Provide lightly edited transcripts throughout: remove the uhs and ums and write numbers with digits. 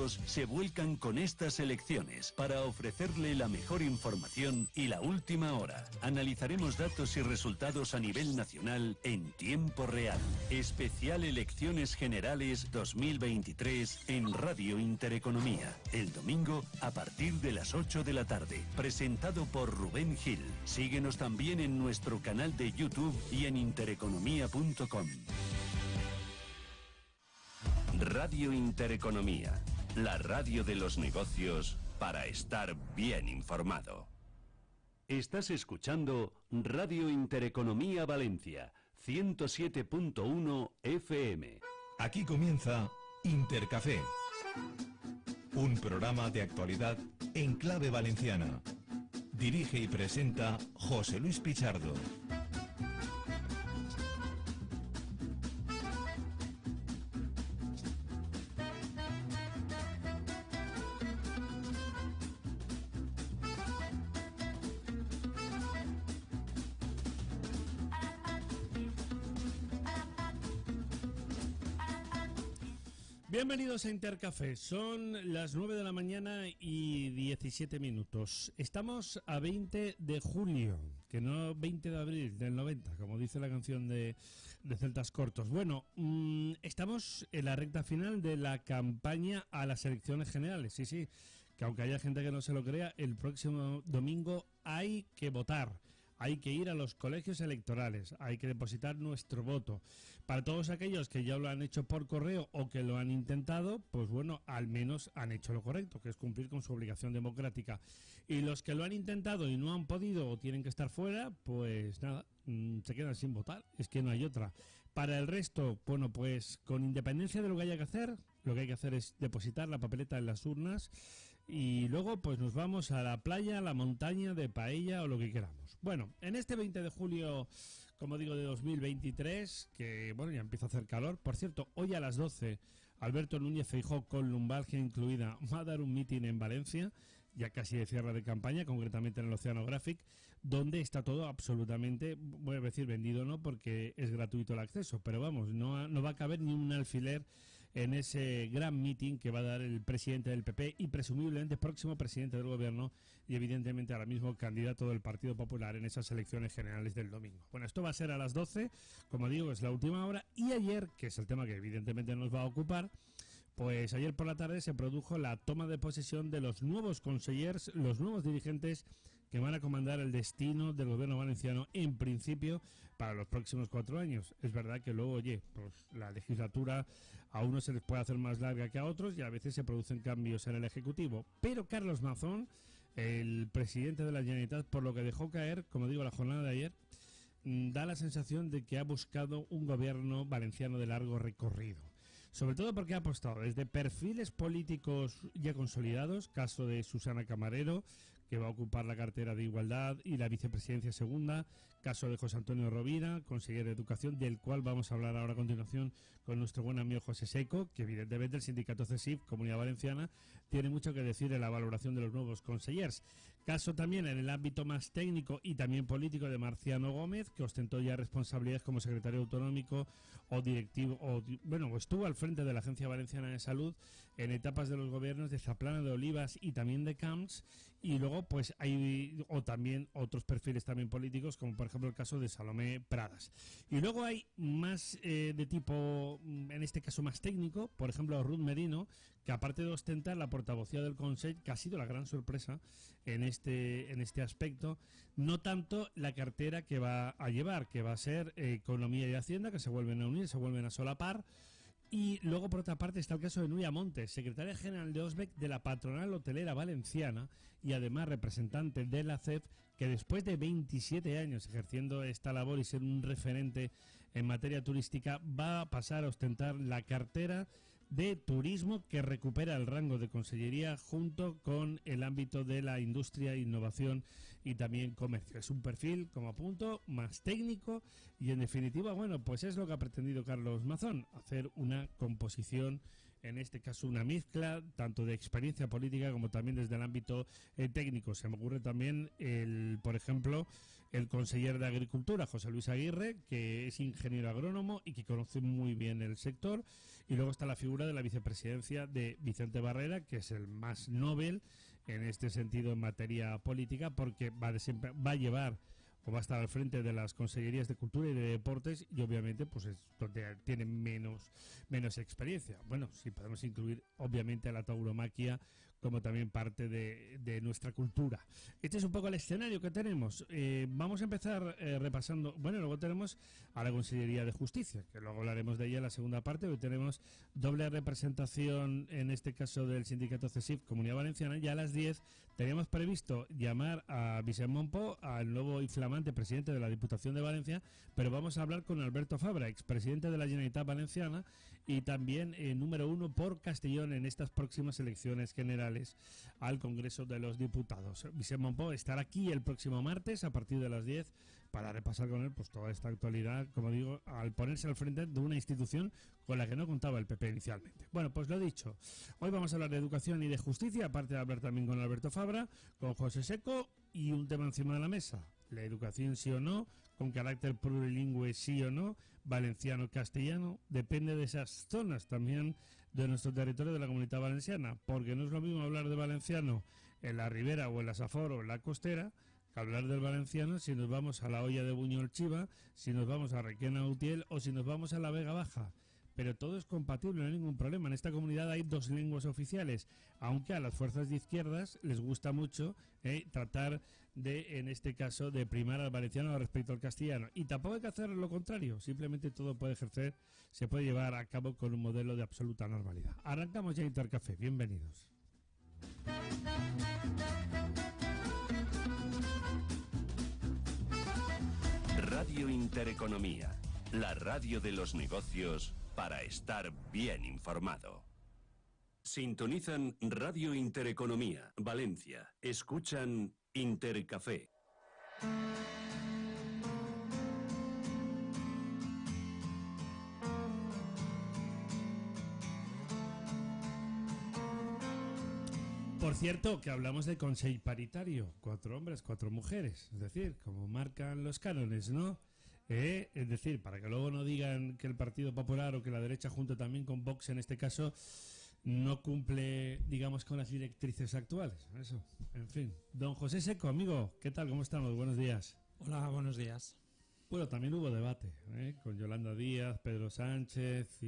negocios se vuelcan con estas elecciones para ofrecerle la mejor información y la última hora. Analizaremos datos y resultados a nivel nacional en tiempo real. Especial Elecciones Generales 2023 en Radio Intereconomía. El domingo a partir de las 8 de la tarde. Presentado por Rubén Gil. Síguenos también en nuestro canal de YouTube y en intereconomía.com. Radio Intereconomía, la radio de los negocios para estar bien informado. Estás escuchando Radio Intereconomía Valencia, 107.1 FM. Aquí comienza Intercafé, un programa de actualidad en clave valenciana. Dirige y presenta José Luis Pichardo. Bienvenidos a Intercafé, son las 9 de la mañana y 17 minutos. Estamos a 20 de julio, que no 20 de abril del 90, como dice la canción de Celtas Cortos. Bueno, estamos en la recta final de la campaña a las elecciones generales, sí, que aunque haya gente que no se lo crea, el próximo domingo hay que votar. Hay que ir a los colegios electorales, hay que depositar nuestro voto. Para todos aquellos que ya lo han hecho por correo o que lo han intentado, pues bueno, al menos han hecho lo correcto, que es cumplir con su obligación democrática. Y los que lo han intentado y no han podido o tienen que estar fuera, pues nada, se quedan sin votar, es que no hay otra. Para el resto, bueno, pues con independencia de lo que haya que hacer, lo que hay que hacer es depositar la papeleta en las urnas y luego pues nos vamos a la playa, a la montaña, de paella o lo que queramos. Bueno, en este 20 de julio, como digo, de 2023, que bueno, ya empieza a hacer calor. Por cierto, hoy a las 12, Alberto Núñez Feijóo, con lumbalgia incluida, va a dar un mitin en Valencia, ya casi de cierre de campaña, concretamente en el Oceanographic, donde está todo absolutamente, voy a decir vendido no, porque es gratuito el acceso, pero vamos, no va a caber ni un alfiler en ese gran mitin que va a dar el presidente del PP y presumiblemente próximo presidente del gobierno y evidentemente ahora mismo candidato del Partido Popular en esas elecciones generales del domingo. Bueno, esto va a ser a las 12, como digo, es la última hora, y ayer, que es el tema que evidentemente nos va a ocupar, pues ayer por la tarde se produjo la toma de posesión de los nuevos consellers, los nuevos dirigentes que van a comandar el destino del gobierno valenciano, en principio, para los próximos 4 años. Es verdad que luego, oye, pues la legislatura a unos se les puede hacer más larga que a otros y a veces se producen cambios en el Ejecutivo. Pero Carlos Mazón, el presidente de la Generalitat, por lo que dejó caer, como digo, la jornada de ayer, da la sensación de que ha buscado un gobierno valenciano de largo recorrido. Sobre todo porque ha apostado desde perfiles políticos ya consolidados, caso de Susana Camarero, que va a ocupar la cartera de Igualdad y la vicepresidencia segunda, caso de José Antonio Rovira, consejero de Educación, del cual vamos a hablar ahora a continuación con nuestro buen amigo José Seco, que evidentemente el sindicato CESIF, Comunidad Valenciana, tiene mucho que decir en la valoración de los nuevos consellers. Caso también en el ámbito más técnico y también político de Marciano Gómez, que ostentó ya responsabilidades como secretario autonómico o directivo, o estuvo al frente de la Agencia Valenciana de Salud en etapas de los gobiernos de Zaplana, de Olivas y también de Camps, y luego pues hay también otros perfiles también políticos, como por ejemplo el caso de Salomé Pradas. Y luego hay más de tipo, en este caso más técnico, por ejemplo Ruth Merino, que aparte de ostentar la portavocía del Consell, que ha sido la gran sorpresa en este aspecto, no tanto la cartera que va a llevar, que va a ser Economía y Hacienda, que se vuelven a unir, se vuelven a solapar. Y luego, por otra parte, está el caso de Nuria Montes, secretaria general de OSBEC de la Patronal Hotelera Valenciana y además representante de la CEF, que después de 27 años ejerciendo esta labor y ser un referente en materia turística, va a pasar a ostentar la cartera de turismo, que recupera el rango de consellería junto con el ámbito de la industria, innovación y también comercio. Es un perfil, como apunto, más técnico y en definitiva, bueno, pues es lo que ha pretendido Carlos Mazón, hacer una composición en este caso una mezcla tanto de experiencia política como también desde el ámbito técnico. Se me ocurre también, por ejemplo, el conseller de Agricultura, José Luis Aguirre, que es ingeniero agrónomo y que conoce muy bien el sector. Y luego está la figura de la vicepresidencia de Vicente Barrera, que es el más Nobel en este sentido en materia política, porque va a llevar o va a estar al frente de las consellerías de Cultura y de Deportes, y obviamente pues es donde tiene menos experiencia. Bueno, si podemos incluir obviamente a la tauromaquia como también parte de nuestra cultura. Este es un poco el escenario que tenemos. Vamos a empezar repasando. Bueno, luego tenemos a la Consellería de Justicia, que luego hablaremos de ella en la segunda parte. Hoy tenemos doble representación, en este caso del sindicato CESIF Comunidad Valenciana. Ya a las 10 teníamos previsto llamar a Vicent Monpó, al nuevo y flamante presidente de la Diputación de Valencia, pero vamos a hablar con Alberto Fabra, expresidente de la Generalitat Valenciana y también número 1 por Castellón en estas próximas elecciones generales al Congreso de los Diputados. Vicent Monpó estará aquí el próximo martes a partir de las 10 para repasar con él pues toda esta actualidad, como digo, al ponerse al frente de una institución con la que no contaba el PP inicialmente. Bueno, pues lo dicho, hoy vamos a hablar de educación y de justicia, aparte de hablar también con Alberto Fabra, con José Seco, y un tema encima de la mesa: la educación sí o no, con carácter plurilingüe sí o no, valenciano-castellano, depende de esas zonas también de nuestro territorio de la Comunidad Valenciana, porque no es lo mismo hablar de valenciano en la Ribera o en la Safor o en la Costera que hablar del valenciano si nos vamos a la Hoya de Buñol Chiva, si nos vamos a Requena Utiel o si nos vamos a la Vega Baja. Pero todo es compatible, no hay ningún problema. En esta comunidad hay 2 lenguas oficiales, aunque a las fuerzas de izquierdas les gusta mucho tratar de, en este caso, de primar al valenciano respecto al castellano. Y tampoco hay que hacer lo contrario, simplemente todo se puede llevar a cabo con un modelo de absoluta normalidad. Arrancamos ya Intercafé, bienvenidos. Radio Intereconomía, la radio de los negocios para estar bien informado. Sintonizan Radio Intereconomía, Valencia. Escuchan Intercafé. Por cierto, que hablamos de Consell paritario, 4 hombres, 4 mujeres, es decir, como marcan los cánones, ¿no? Es decir, para que luego no digan que el Partido Popular o que la derecha, junto también con Vox en este caso, no cumple, digamos, con las directrices actuales. Eso, en fin. Don José Seco, amigo, ¿qué tal? ¿Cómo estamos? Buenos días. Hola, buenos días. Bueno, también hubo debate, con Yolanda Díaz, Pedro Sánchez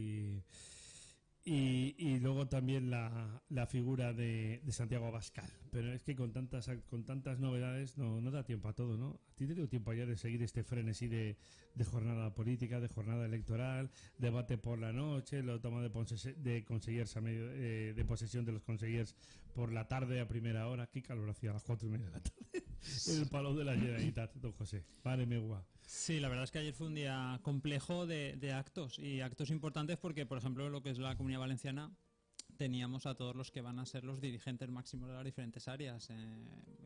y luego también la figura de Santiago Abascal. Pero es que con tantas novedades no da tiempo a todo, ¿no? ¿A ti te dio tiempo ayer de seguir este frenesí de jornada política, de jornada electoral, debate por la noche, la toma de consellers de posesión de los consellers por la tarde a primera hora? Qué calor hacía a las 4:30 de la tarde en el Palau de la Generalitat, don José. Vale, megua. Sí, la verdad es que ayer fue un día complejo de actos, y actos importantes porque, por ejemplo, lo que es la Comunidad Valenciana, teníamos a todos los que van a ser los dirigentes máximos de las diferentes áreas,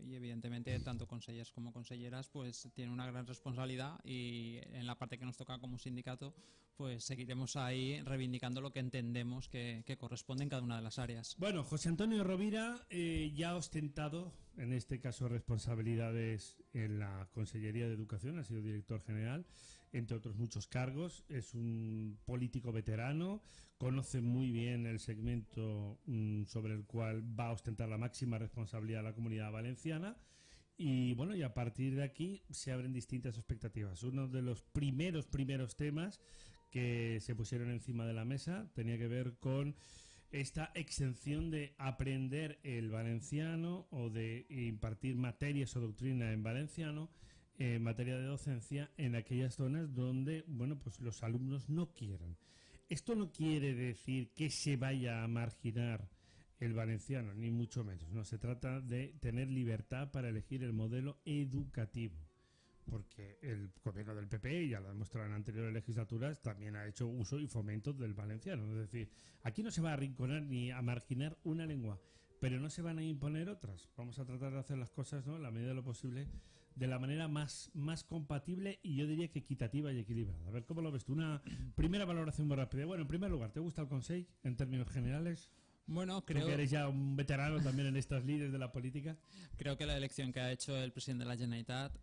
y evidentemente tanto consellers como conselleras pues tienen una gran responsabilidad, y en la parte que nos toca como sindicato pues seguiremos ahí reivindicando lo que entendemos que corresponde en cada una de las áreas. Bueno, José Antonio Rovira ya ha ostentado, en este caso, responsabilidades en la Consellería de Educación, ha sido director general, entre otros muchos cargos. Es un político veterano, conoce muy bien el segmento sobre el cual va a ostentar la máxima responsabilidad de la Comunidad Valenciana. Y bueno, y a partir de aquí se abren distintas expectativas. Uno de los primeros temas que se pusieron encima de la mesa tenía que ver con esta exención de aprender el valenciano o de impartir materias o doctrina en valenciano en materia de docencia en aquellas zonas donde, bueno, pues los alumnos no quieran. Esto no quiere decir que se vaya a marginar el valenciano, ni mucho menos. No, se trata de tener libertad para elegir el modelo educativo, porque el gobierno del PP, ya lo ha demostrado en anteriores legislaturas, también ha hecho uso y fomento del valenciano. Es decir, aquí no se va a arrinconar ni a marginar una lengua, pero no se van a imponer otras. Vamos a tratar de hacer las cosas, ¿no?, en la medida de lo posible, de la manera más compatible y yo diría que equitativa y equilibrada. A ver, ¿cómo lo ves tú? Una primera valoración muy rápida. Bueno, en primer lugar, ¿te gusta el Consell en términos generales? Bueno, Tú que eres ya un veterano también en estas lides de la política. Creo que la elección que ha hecho el presidente de la Generalitat,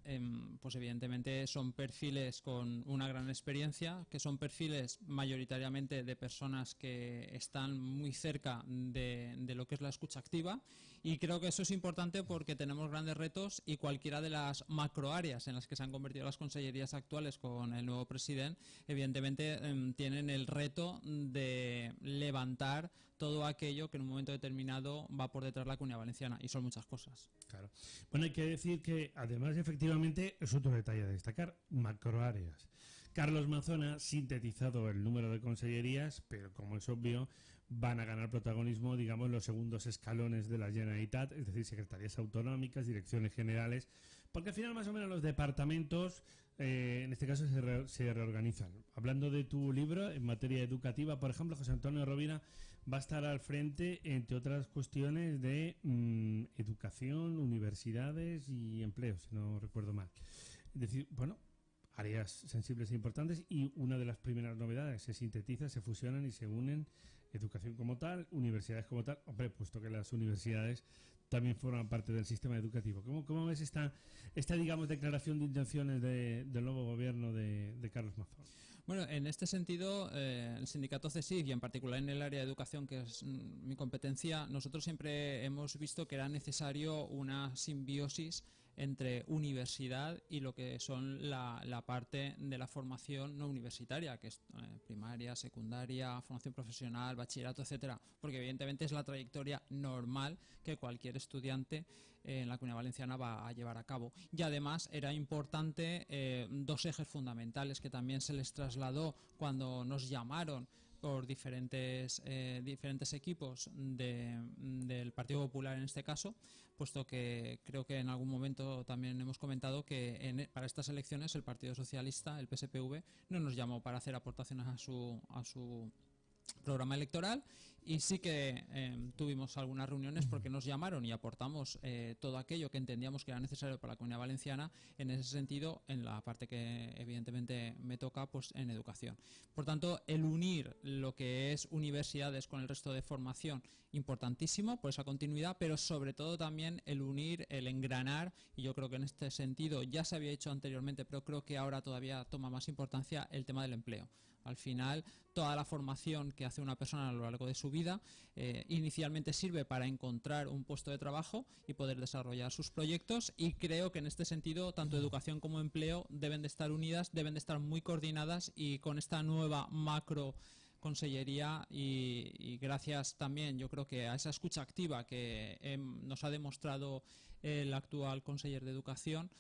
pues evidentemente son perfiles con una gran experiencia, que son perfiles mayoritariamente de personas que están muy cerca de lo que es la escucha activa, y creo que eso es importante porque tenemos grandes retos y cualquiera de las macroáreas en las que se han convertido las consellerías actuales con el nuevo presidente, evidentemente tienen el reto de levantar todo aquello que en un momento determinado va por detrás de la Comunidad Valenciana, y son muchas cosas. Claro. Bueno, hay que decir que además efectivamente es otro detalle a destacar, macroáreas. Carlos Mazón ha sintetizado el número de consellerías, pero como es obvio, van a ganar protagonismo, digamos, los segundos escalones de la Generalitat, es decir, secretarías autonómicas, direcciones generales, porque al final más o menos los departamentos, en este caso, se reorganizan. Hablando de tu libro, en materia educativa, por ejemplo, José Antonio Rovira va a estar al frente, entre otras cuestiones, de educación, universidades y empleo, si no recuerdo mal. Es decir, bueno, áreas sensibles e importantes, y una de las primeras novedades, se sintetiza, se fusionan y se unen educación como tal, universidades como tal, hombre, puesto que las universidades también forman parte del sistema educativo. ¿Cómo ves esta digamos, declaración de intenciones del nuevo gobierno de Carlos Mazón? Bueno, en este sentido, el sindicato CSIC, y en particular en el área de educación, que es mi competencia, nosotros siempre hemos visto que era necesario una simbiosis entre universidad y lo que son la parte de la formación no universitaria, que es primaria, secundaria, formación profesional, bachillerato, etcétera, porque evidentemente es la trayectoria normal que cualquier estudiante en la Comunidad Valenciana va a llevar a cabo. Y además era importante dos ejes fundamentales que también se les trasladó cuando nos llamaron por diferentes equipos del Partido Popular en este caso, puesto que creo que en algún momento también hemos comentado que para estas elecciones el Partido Socialista, el PSPV, no nos llamó para hacer aportaciones a su programa electoral, y sí que tuvimos algunas reuniones porque nos llamaron y aportamos todo aquello que entendíamos que era necesario para la Comunidad Valenciana, en ese sentido, en la parte que evidentemente me toca, pues en educación. Por tanto, el unir lo que es universidades con el resto de formación, importantísimo por esa continuidad, pero sobre todo también el unir, el engranar, y yo creo que en este sentido ya se había hecho anteriormente, pero creo que ahora todavía toma más importancia, el tema del empleo. Al final, toda la formación que hace una persona a lo largo de su vida inicialmente sirve para encontrar un puesto de trabajo y poder desarrollar sus proyectos, y creo que en este sentido tanto educación como empleo deben de estar unidas, deben de estar muy coordinadas, y con esta nueva macro consellería y gracias también, yo creo, que a esa escucha activa que nos ha demostrado el actual conseller de Educación,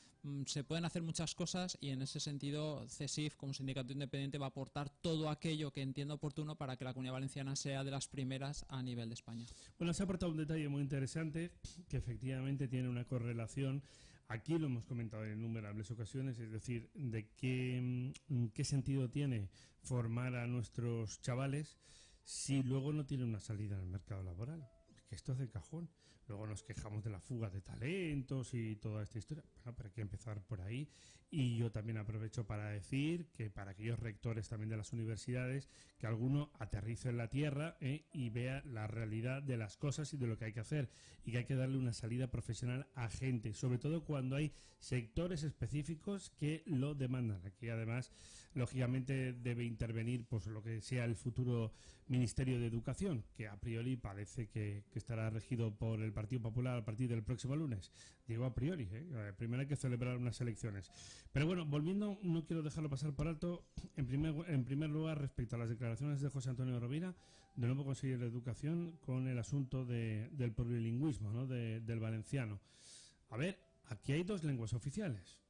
se pueden hacer muchas cosas, y en ese sentido CSIF, como sindicato independiente, va a aportar todo aquello que entienda oportuno para que la Comunidad Valenciana sea de las primeras a nivel de España. Bueno, se ha aportado un detalle muy interesante que efectivamente tiene una correlación. Aquí lo hemos comentado en innumerables ocasiones, es decir, de qué sentido tiene formar a nuestros chavales si luego no tienen una salida en el mercado laboral. Que esto es de cajón. Luego nos quejamos de la fuga de talentos y toda esta historia. Bueno, pero hay que empezar por ahí. Y yo también aprovecho para decir que para aquellos rectores también de las universidades, que alguno aterrice en la tierra y vea la realidad de las cosas y de lo que hay que hacer, y que hay que darle una salida profesional a gente, sobre todo cuando hay sectores específicos que lo demandan. Aquí además, lógicamente, debe intervenir pues lo que sea el futuro Ministerio de Educación, que a priori parece que estará regido por el Partido Popular a partir del próximo lunes. Digo a priori, primero hay que celebrar unas elecciones. Pero bueno, volviendo, no quiero dejarlo pasar por alto, en primer lugar, respecto a las declaraciones de José Antonio Rovira, de nuevo consejero de Educación, con el asunto del plurilingüismo, ¿no?, del valenciano. A ver, aquí hay dos lenguas oficiales.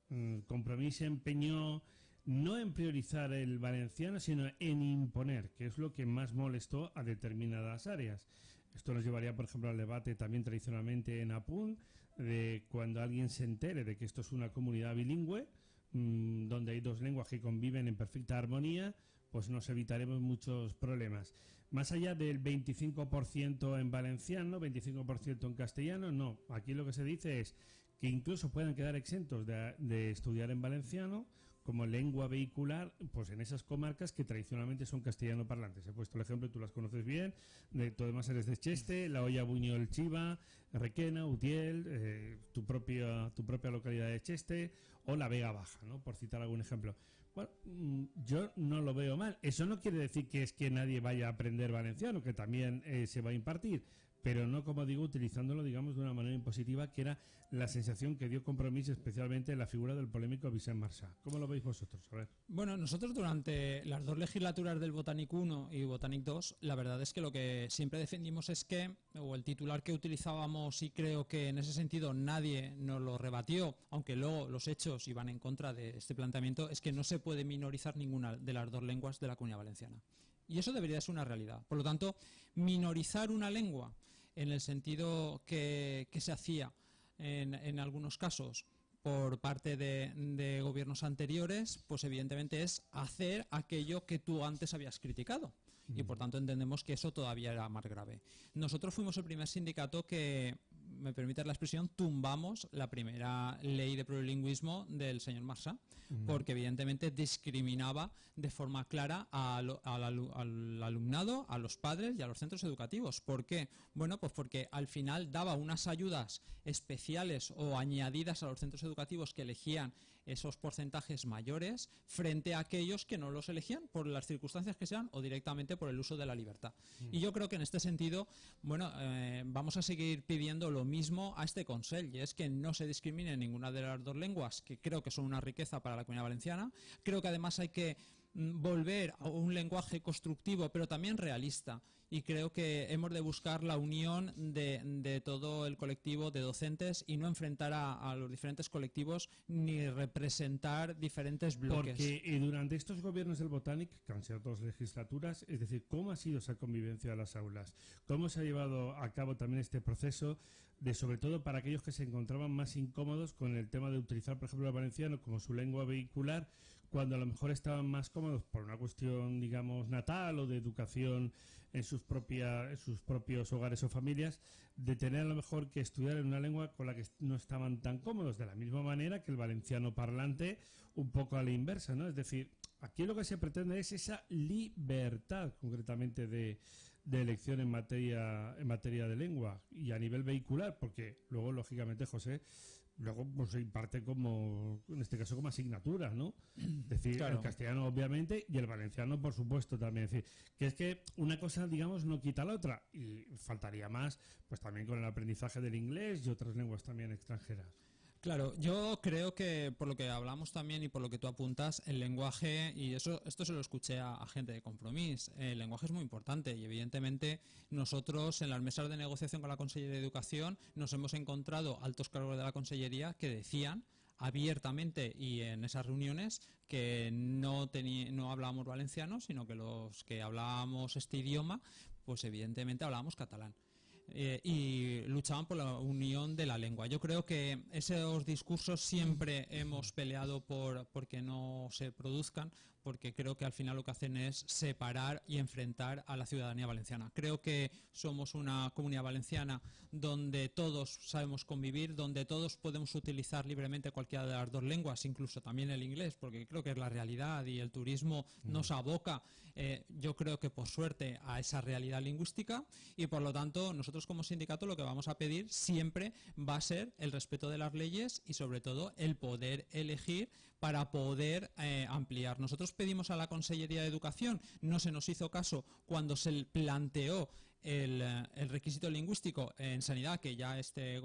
Compromís se empeñó no en priorizar el valenciano, sino en imponer, que es lo que más molestó a determinadas áreas. Esto nos llevaría, por ejemplo, al debate también tradicionalmente en Apun, de cuando alguien se entere de que esto es una comunidad bilingüe, donde hay dos lenguas que conviven en perfecta armonía, pues nos evitaremos muchos problemas. más allá del 25% en valenciano, 25% en castellano, no. Aquí lo que se dice es que incluso pueden quedar exentos de estudiar en valenciano como lengua vehicular, pues en esas comarcas que tradicionalmente son castellano parlantes. He puesto el ejemplo, tú las conoces bien, tú además eres de Cheste, La Hoya, Buñol, Chiva, Requena, Utiel, tu propia localidad de Cheste o la Vega Baja, ¿no? Por citar algún ejemplo. Bueno, yo no lo veo mal. Eso no quiere decir que es que nadie vaya a aprender valenciano, que también se va a impartir, pero no, como digo, utilizándolo, digamos, de una manera impositiva, que era la sensación que dio Compromís, especialmente en la figura del polémico Vicent Marçà. ¿Cómo lo veis vosotros? A ver. Bueno, nosotros durante las 2 legislaturas del Botanic 1 y Botanic 2, la verdad es que lo que siempre defendimos es que, o el titular que utilizábamos, y creo que en ese sentido nadie nos lo rebatió, aunque luego los hechos iban en contra de este planteamiento, es que no se puede minorizar ninguna de las 2 lenguas de la Comunidad Valenciana. Y eso debería ser una realidad. Por lo tanto, minorizar una lengua en el sentido que se hacía en algunos casos por parte de gobiernos anteriores, pues evidentemente es hacer aquello que tú antes habías criticado. Y por tanto entendemos que eso todavía era más grave. Nosotros fuimos el primer sindicato que, me permite la expresión, tumbamos la primera ley de plurilingüismo del señor Marçà, porque evidentemente discriminaba de forma clara al alumnado, a los padres y a los centros educativos. ¿Por qué? Bueno, pues porque al final daba unas ayudas especiales o añadidas a los centros educativos que elegían esos porcentajes mayores frente a aquellos que no los elegían por las circunstancias que sean o directamente por el uso de la libertad. Y yo creo que en este sentido, bueno, vamos a seguir pidiendo lo mismo a este Consell, y es que no se discrimine ninguna de las 2 lenguas, que creo que son una riqueza para la Comunidad Valenciana. Creo que además hay que volver a un lenguaje constructivo, pero también realista. Y creo que hemos de buscar la unión de todo el colectivo de docentes y no enfrentar a los diferentes colectivos ni representar diferentes bloques. Porque durante estos gobiernos del Botanic, que han sido 2 legislaturas, es decir, ¿cómo ha sido esa convivencia de las aulas? ¿Cómo se ha llevado a cabo también este proceso de, sobre todo para aquellos que se encontraban más incómodos con el tema de utilizar, por ejemplo, el valenciano como su lengua vehicular, cuando a lo mejor estaban más cómodos por una cuestión, digamos, natal o de educación en sus propios hogares o familias, de tener a lo mejor que estudiar en una lengua con la que no estaban tan cómodos, de la misma manera que el valenciano parlante, un poco a la inversa, ¿no? Es decir, aquí lo que se pretende es esa libertad, concretamente, de elección en materia de lengua y a nivel vehicular, porque luego, lógicamente, José, luego pues se imparte como, en este caso, como asignatura, ¿no? Es decir, claro, el castellano obviamente y el valenciano por supuesto también. Es decir, que es que una cosa, digamos, no quita la otra, y faltaría más pues también con el aprendizaje del inglés y otras lenguas también extranjeras. Claro, yo creo que por lo que hablamos también y por lo que tú apuntas, el lenguaje, y esto se lo escuché a gente de Compromís, el lenguaje es muy importante y evidentemente nosotros en las mesas de negociación con la Consellería de Educación nos hemos encontrado altos cargos de la Consellería que decían abiertamente y en esas reuniones que no hablábamos valenciano, sino que los que hablábamos este idioma, pues evidentemente hablábamos catalán. Y luchaban por la unión de la lengua. Yo creo que esos discursos siempre hemos peleado por que no se produzcan, porque creo que al final lo que hacen es separar y enfrentar a la ciudadanía valenciana. Creo que somos una comunidad valenciana donde todos sabemos convivir, donde todos podemos utilizar libremente cualquiera de las 2 lenguas, incluso también el inglés, porque creo que es la realidad y el turismo nos aboca, yo creo que por suerte, a esa realidad lingüística, y por lo tanto nosotros como sindicato lo que vamos a pedir siempre va a ser el respeto de las leyes y sobre todo el poder elegir para poder ampliar. Nosotros pedimos a la Consellería de Educación, no se nos hizo caso cuando se planteó el requisito lingüístico en sanidad, que ya este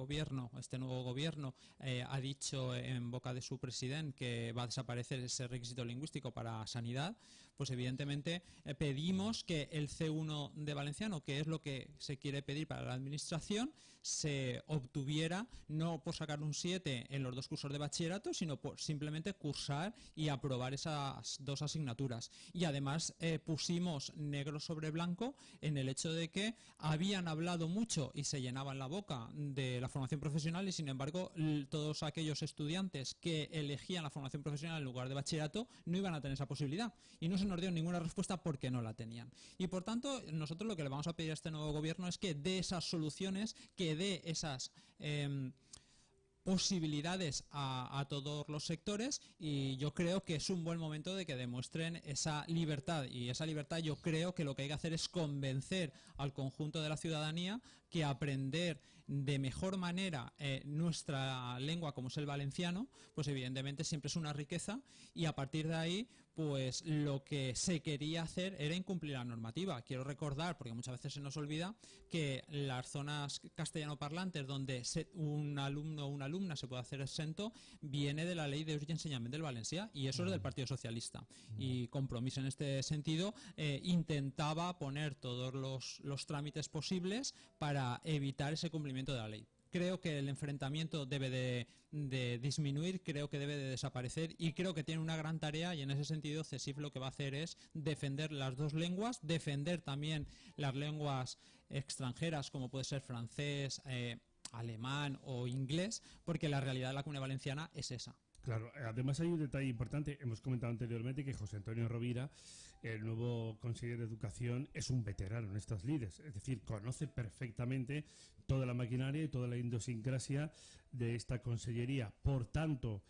nuevo gobierno ha dicho en boca de su presidente que va a desaparecer ese requisito lingüístico para sanidad. Pues evidentemente pedimos que el C1 de valenciano, que es lo que se quiere pedir para la administración, se obtuviera no por sacar un 7 en los 2 cursos de bachillerato, sino por simplemente cursar y aprobar esas 2 asignaturas. Y además pusimos negro sobre blanco en el hecho de que que habían hablado mucho y se llenaban la boca de la formación profesional y sin embargo todos aquellos estudiantes que elegían la formación profesional en lugar de bachillerato no iban a tener esa posibilidad y no se nos dio ninguna respuesta porque no la tenían. Y por tanto nosotros lo que le vamos a pedir a este nuevo gobierno es que dé esas soluciones, que dé esas posibilidades a todos los sectores, y yo creo que es un buen momento de que demuestren esa libertad, y esa libertad yo creo que lo que hay que hacer es convencer al conjunto de la ciudadanía que aprender de mejor manera nuestra lengua, como es el valenciano, pues evidentemente siempre es una riqueza, y a partir de ahí pues lo que se quería hacer era incumplir la normativa. Quiero recordar, porque muchas veces se nos olvida, que las zonas castellanoparlantes donde un alumno o una alumna se puede hacer exento viene de la Ley de Ús i Ensenyament del Valencià, y eso es del Partido Socialista. Y Compromís en este sentido intentaba poner todos los trámites posibles para evitar ese cumplimiento de la ley. Creo que el enfrentamiento debe de disminuir, creo que debe de desaparecer, y creo que tiene una gran tarea, y en ese sentido CESIF lo que va a hacer es defender las dos lenguas, defender también las lenguas extranjeras como puede ser francés, alemán o inglés, porque la realidad de la Comunidad Valenciana es esa. Claro, además hay un detalle importante, hemos comentado anteriormente que José Antonio Rovira, el nuevo consejero de Educación, es un veterano en estas lides, es decir, conoce perfectamente toda la maquinaria y toda la idiosincrasia de esta consellería. Por tanto,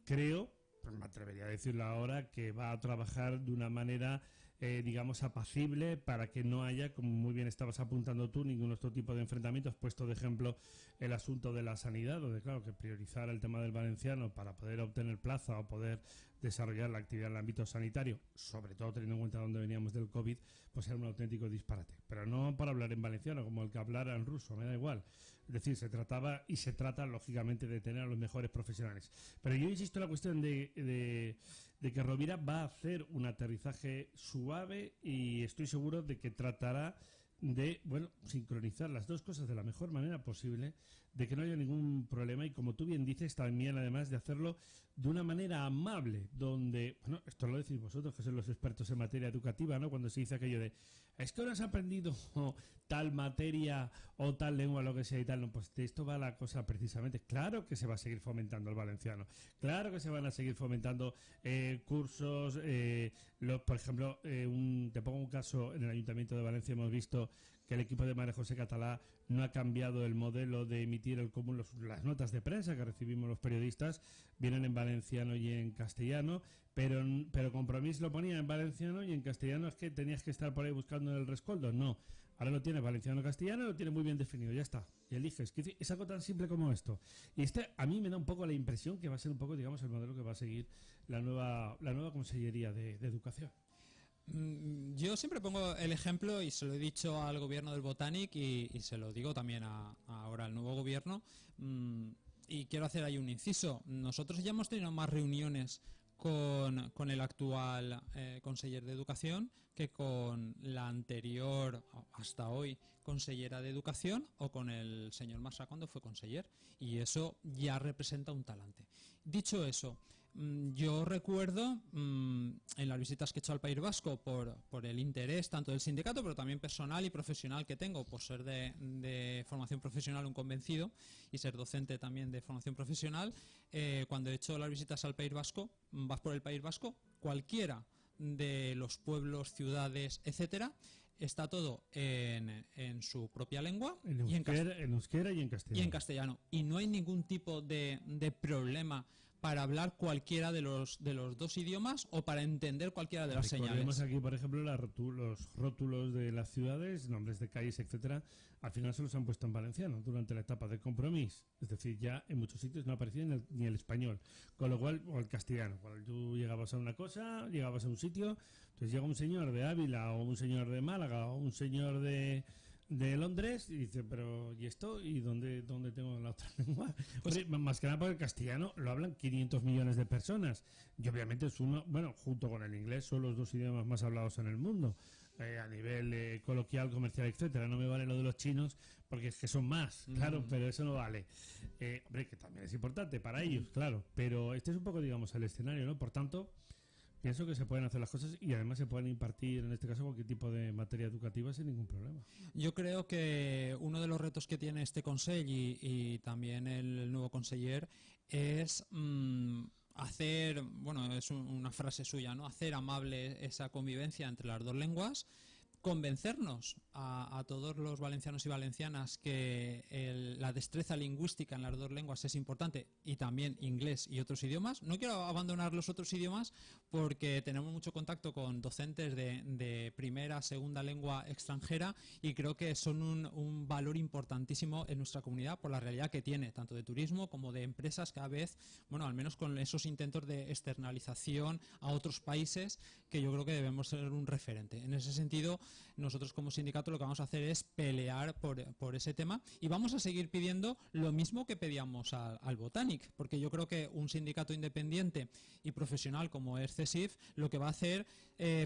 creo, pues me atrevería a decirlo ahora, que va a trabajar de una manera digamos apacible, para que no haya, como muy bien estabas apuntando tú, ningún otro tipo de enfrentamientos. Puesto de ejemplo el asunto de la sanidad, donde claro que priorizar el tema del valenciano para poder obtener plaza o poder desarrollar la actividad en el ámbito sanitario, sobre todo teniendo en cuenta dónde veníamos del COVID, pues era un auténtico disparate. Pero no para hablar en valenciano, como el que hablara en ruso, me da igual. Es decir, se trataba y se trata lógicamente de tener a los mejores profesionales. Pero yo insisto en la cuestión de que Rovira va a hacer un aterrizaje suave, y estoy seguro de que tratará de, bueno, sincronizar las dos cosas de la mejor manera posible, de que no haya ningún problema, y como tú bien dices, también además de hacerlo de una manera amable, donde, bueno, esto lo decís vosotros que sois los expertos en materia educativa, ¿no? Cuando se dice aquello de, es que no has aprendido tal materia o tal lengua, lo que sea y tal, no, pues de esto va la cosa precisamente. Claro que se va a seguir fomentando el valenciano, claro que se van a seguir fomentando cursos, por ejemplo, te pongo un caso, en el Ayuntamiento de Valencia hemos visto que el equipo de María José Catalá no ha cambiado el modelo de emitir el común. Las notas de prensa que recibimos los periodistas vienen en valenciano y en castellano, pero Compromís lo ponía en valenciano y en castellano, es que tenías que estar por ahí buscando el rescoldo. No, ahora lo tiene valenciano-castellano, lo tiene muy bien definido, ya está, y eliges. Es algo tan simple como esto. Y a mí me da un poco la impresión que va a ser un poco, digamos, el modelo que va a seguir la nueva Consellería de Educación. Yo siempre pongo el ejemplo, y se lo he dicho al gobierno del Botanic y se lo digo también ahora al nuevo gobierno, y quiero hacer ahí un inciso. Nosotros ya hemos tenido más reuniones con el actual conseller de Educación que con la anterior, hasta hoy, consellera de Educación, o con el señor Massa cuando fue conseller, y eso ya representa un talante. Dicho eso, yo recuerdo en las visitas que he hecho al País Vasco por el interés tanto del sindicato, pero también personal y profesional que tengo, por ser de formación profesional un convencido y ser docente también de formación profesional. Cuando he hecho las visitas al País Vasco, vas por el País Vasco, cualquiera de los pueblos, ciudades, etcétera, está todo en su propia lengua, en euskera y en castellano. Y en castellano. Y no hay ningún tipo de problema para hablar cualquiera de los dos idiomas o para entender cualquiera de las señales. Recordemos aquí, por ejemplo, los rótulos de las ciudades, nombres de calles, etcétera, al final se los han puesto en valenciano durante la etapa de Compromís. Es decir, ya en muchos sitios no aparecía ni el español, con lo cual, o el castellano. Cuando tú llegabas a una cosa, llegabas a un sitio, entonces llega un señor de Ávila o un señor de Málaga o un señor de Londres y dice, pero ¿y esto? ¿Y dónde tengo la otra lengua? Pues, más que nada porque el castellano lo hablan 500 millones de personas, y obviamente es uno, bueno, junto con el inglés son los dos idiomas más hablados en el mundo, a nivel coloquial, comercial, etcétera. No me vale lo de los chinos porque es que son más, claro, pero eso no vale. Hombre, que también es importante para ellos, claro, pero este es un poco, digamos, el escenario, ¿no? Por tanto, pienso que se pueden hacer las cosas y además se pueden impartir, en este caso, cualquier tipo de materia educativa sin ningún problema. Yo creo que uno de los retos que tiene este Consell y también el nuevo conseller es hacer, bueno, es una frase suya, ¿no? Hacer amable esa convivencia entre las dos lenguas, convencernos a todos los valencianos y valencianas que la destreza lingüística en las dos lenguas es importante, y también inglés y otros idiomas. No quiero abandonar los otros idiomas porque tenemos mucho contacto con docentes de primera, segunda lengua extranjera, y creo que son un valor importantísimo en nuestra comunidad por la realidad que tiene, tanto de turismo como de empresas cada vez, bueno, al menos con esos intentos de externalización a otros países, que yo creo que debemos ser un referente. En ese sentido, nosotros como sindicato lo que vamos a hacer es pelear por ese tema, y vamos a seguir pidiendo lo mismo que pedíamos al Botanic, porque yo creo que un sindicato independiente y profesional como es CESIF lo que va a hacer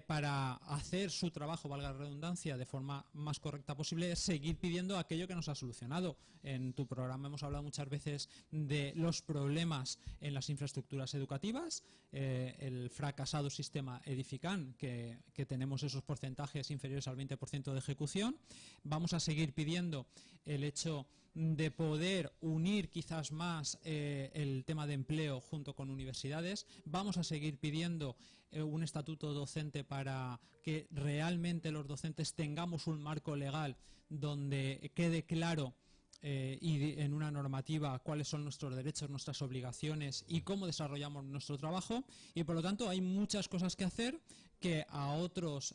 para hacer su trabajo, valga la redundancia, de forma más correcta posible, es seguir pidiendo aquello que nos ha solucionado. En tu programa hemos hablado muchas veces de los problemas en las infraestructuras educativas, el fracasado sistema Edifican, que tenemos esos porcentajes inferiores al 20% de ejecución. Vamos a seguir pidiendo el hecho de poder unir quizás más el tema de empleo junto con universidades. Vamos a seguir pidiendo un estatuto docente para que realmente los docentes tengamos un marco legal donde quede claro y en una normativa cuáles son nuestros derechos, nuestras obligaciones y cómo desarrollamos nuestro trabajo. Y por lo tanto hay muchas cosas que hacer que a otros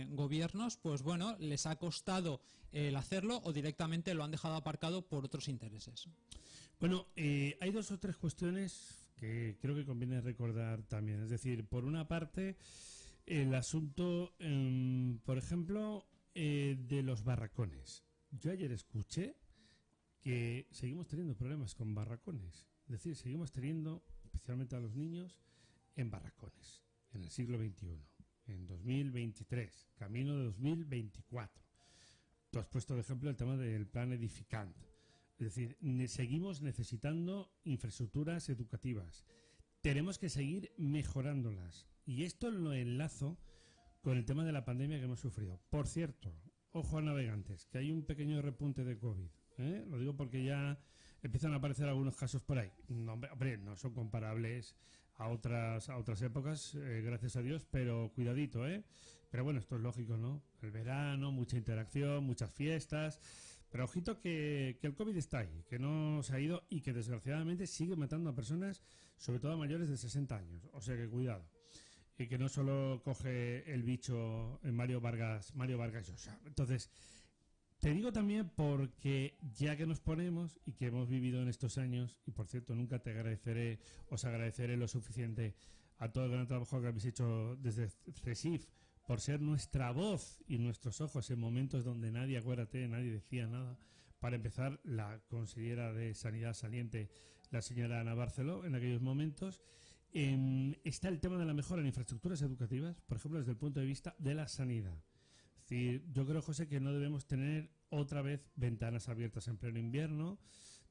gobiernos, pues bueno, les ha costado el hacerlo o directamente lo han dejado aparcado por otros intereses. Bueno, hay dos o tres cuestiones que creo que conviene recordar también. Es decir, por una parte, el asunto, por ejemplo, de los barracones. Yo ayer escuché que seguimos teniendo problemas con barracones. Es decir, seguimos teniendo, especialmente a los niños, en barracones, en el siglo XXI, en 2023, camino de 2024. Tú has puesto de ejemplo el tema del plan Edificant. Es decir, seguimos necesitando infraestructuras educativas. Tenemos que seguir mejorándolas. Y esto lo enlazo con el tema de la pandemia que hemos sufrido. Por cierto, ojo a navegantes, que hay un pequeño repunte de COVID. Lo digo porque ya empiezan a aparecer algunos casos por ahí. No, hombre, no son comparables a otras épocas, gracias a Dios, pero cuidadito, Pero bueno, esto es lógico, ¿no? El verano, mucha interacción, muchas fiestas. Pero ojito que el COVID está ahí, que no se ha ido y que desgraciadamente sigue matando a personas, sobre todo a mayores de 60 años. O sea que cuidado. Y que no solo coge el bicho en Mario Vargas Llosa. Entonces, te digo también porque ya que nos ponemos y que hemos vivido en estos años, y por cierto nunca os agradeceré lo suficiente a todo el gran trabajo que habéis hecho desde CESIF por ser nuestra voz y nuestros ojos en momentos donde nadie decía nada. Para empezar, la consellera de Sanidad saliente, la señora Ana Barceló, en aquellos momentos. Está el tema de la mejora en infraestructuras educativas, por ejemplo, desde el punto de vista de la sanidad. Es decir, yo creo, José, que no debemos tener otra vez ventanas abiertas en pleno invierno,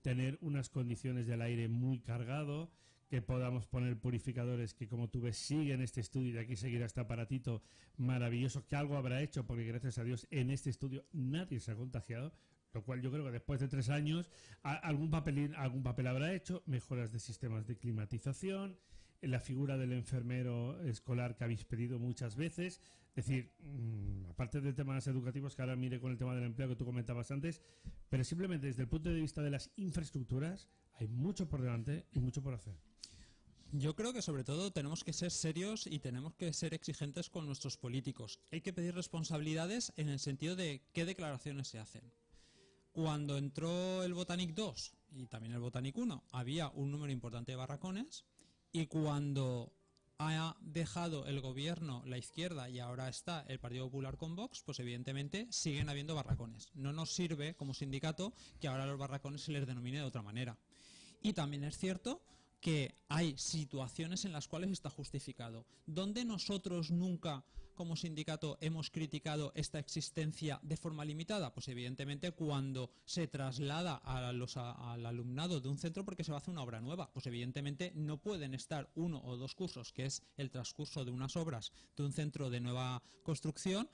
tener unas condiciones del aire muy cargado, que podamos poner purificadores que, como tú ves, siguen este estudio, y de aquí seguirá este aparatito maravilloso que algo habrá hecho, porque gracias a Dios en este estudio nadie se ha contagiado, lo cual yo creo que después de 3 años algún papel habrá hecho, mejoras de sistemas de climatización, la figura del enfermero escolar que habéis pedido muchas veces. Es decir, aparte de temas educativos, que ahora mire con el tema del empleo que tú comentabas antes, pero simplemente desde el punto de vista de las infraestructuras hay mucho por delante y mucho por hacer. Yo creo que sobre todo tenemos que ser serios y tenemos que ser exigentes con nuestros políticos. Hay que pedir responsabilidades en el sentido de qué declaraciones se hacen. Cuando entró el Botanic 2 y también el Botanic 1, había un número importante de barracones, y cuando ha dejado el gobierno la izquierda y ahora está el Partido Popular con Vox, pues evidentemente siguen habiendo barracones. No nos sirve como sindicato que ahora a los barracones se les denomine de otra manera. Y también es cierto que hay situaciones en las cuales está justificado. Donde nosotros nunca como sindicato hemos criticado esta existencia de forma limitada? Pues evidentemente cuando se traslada al alumnado de un centro porque se va a hacer una obra nueva, pues evidentemente no pueden estar 1 o 2 cursos, que es el transcurso de unas obras de un centro de nueva construcción,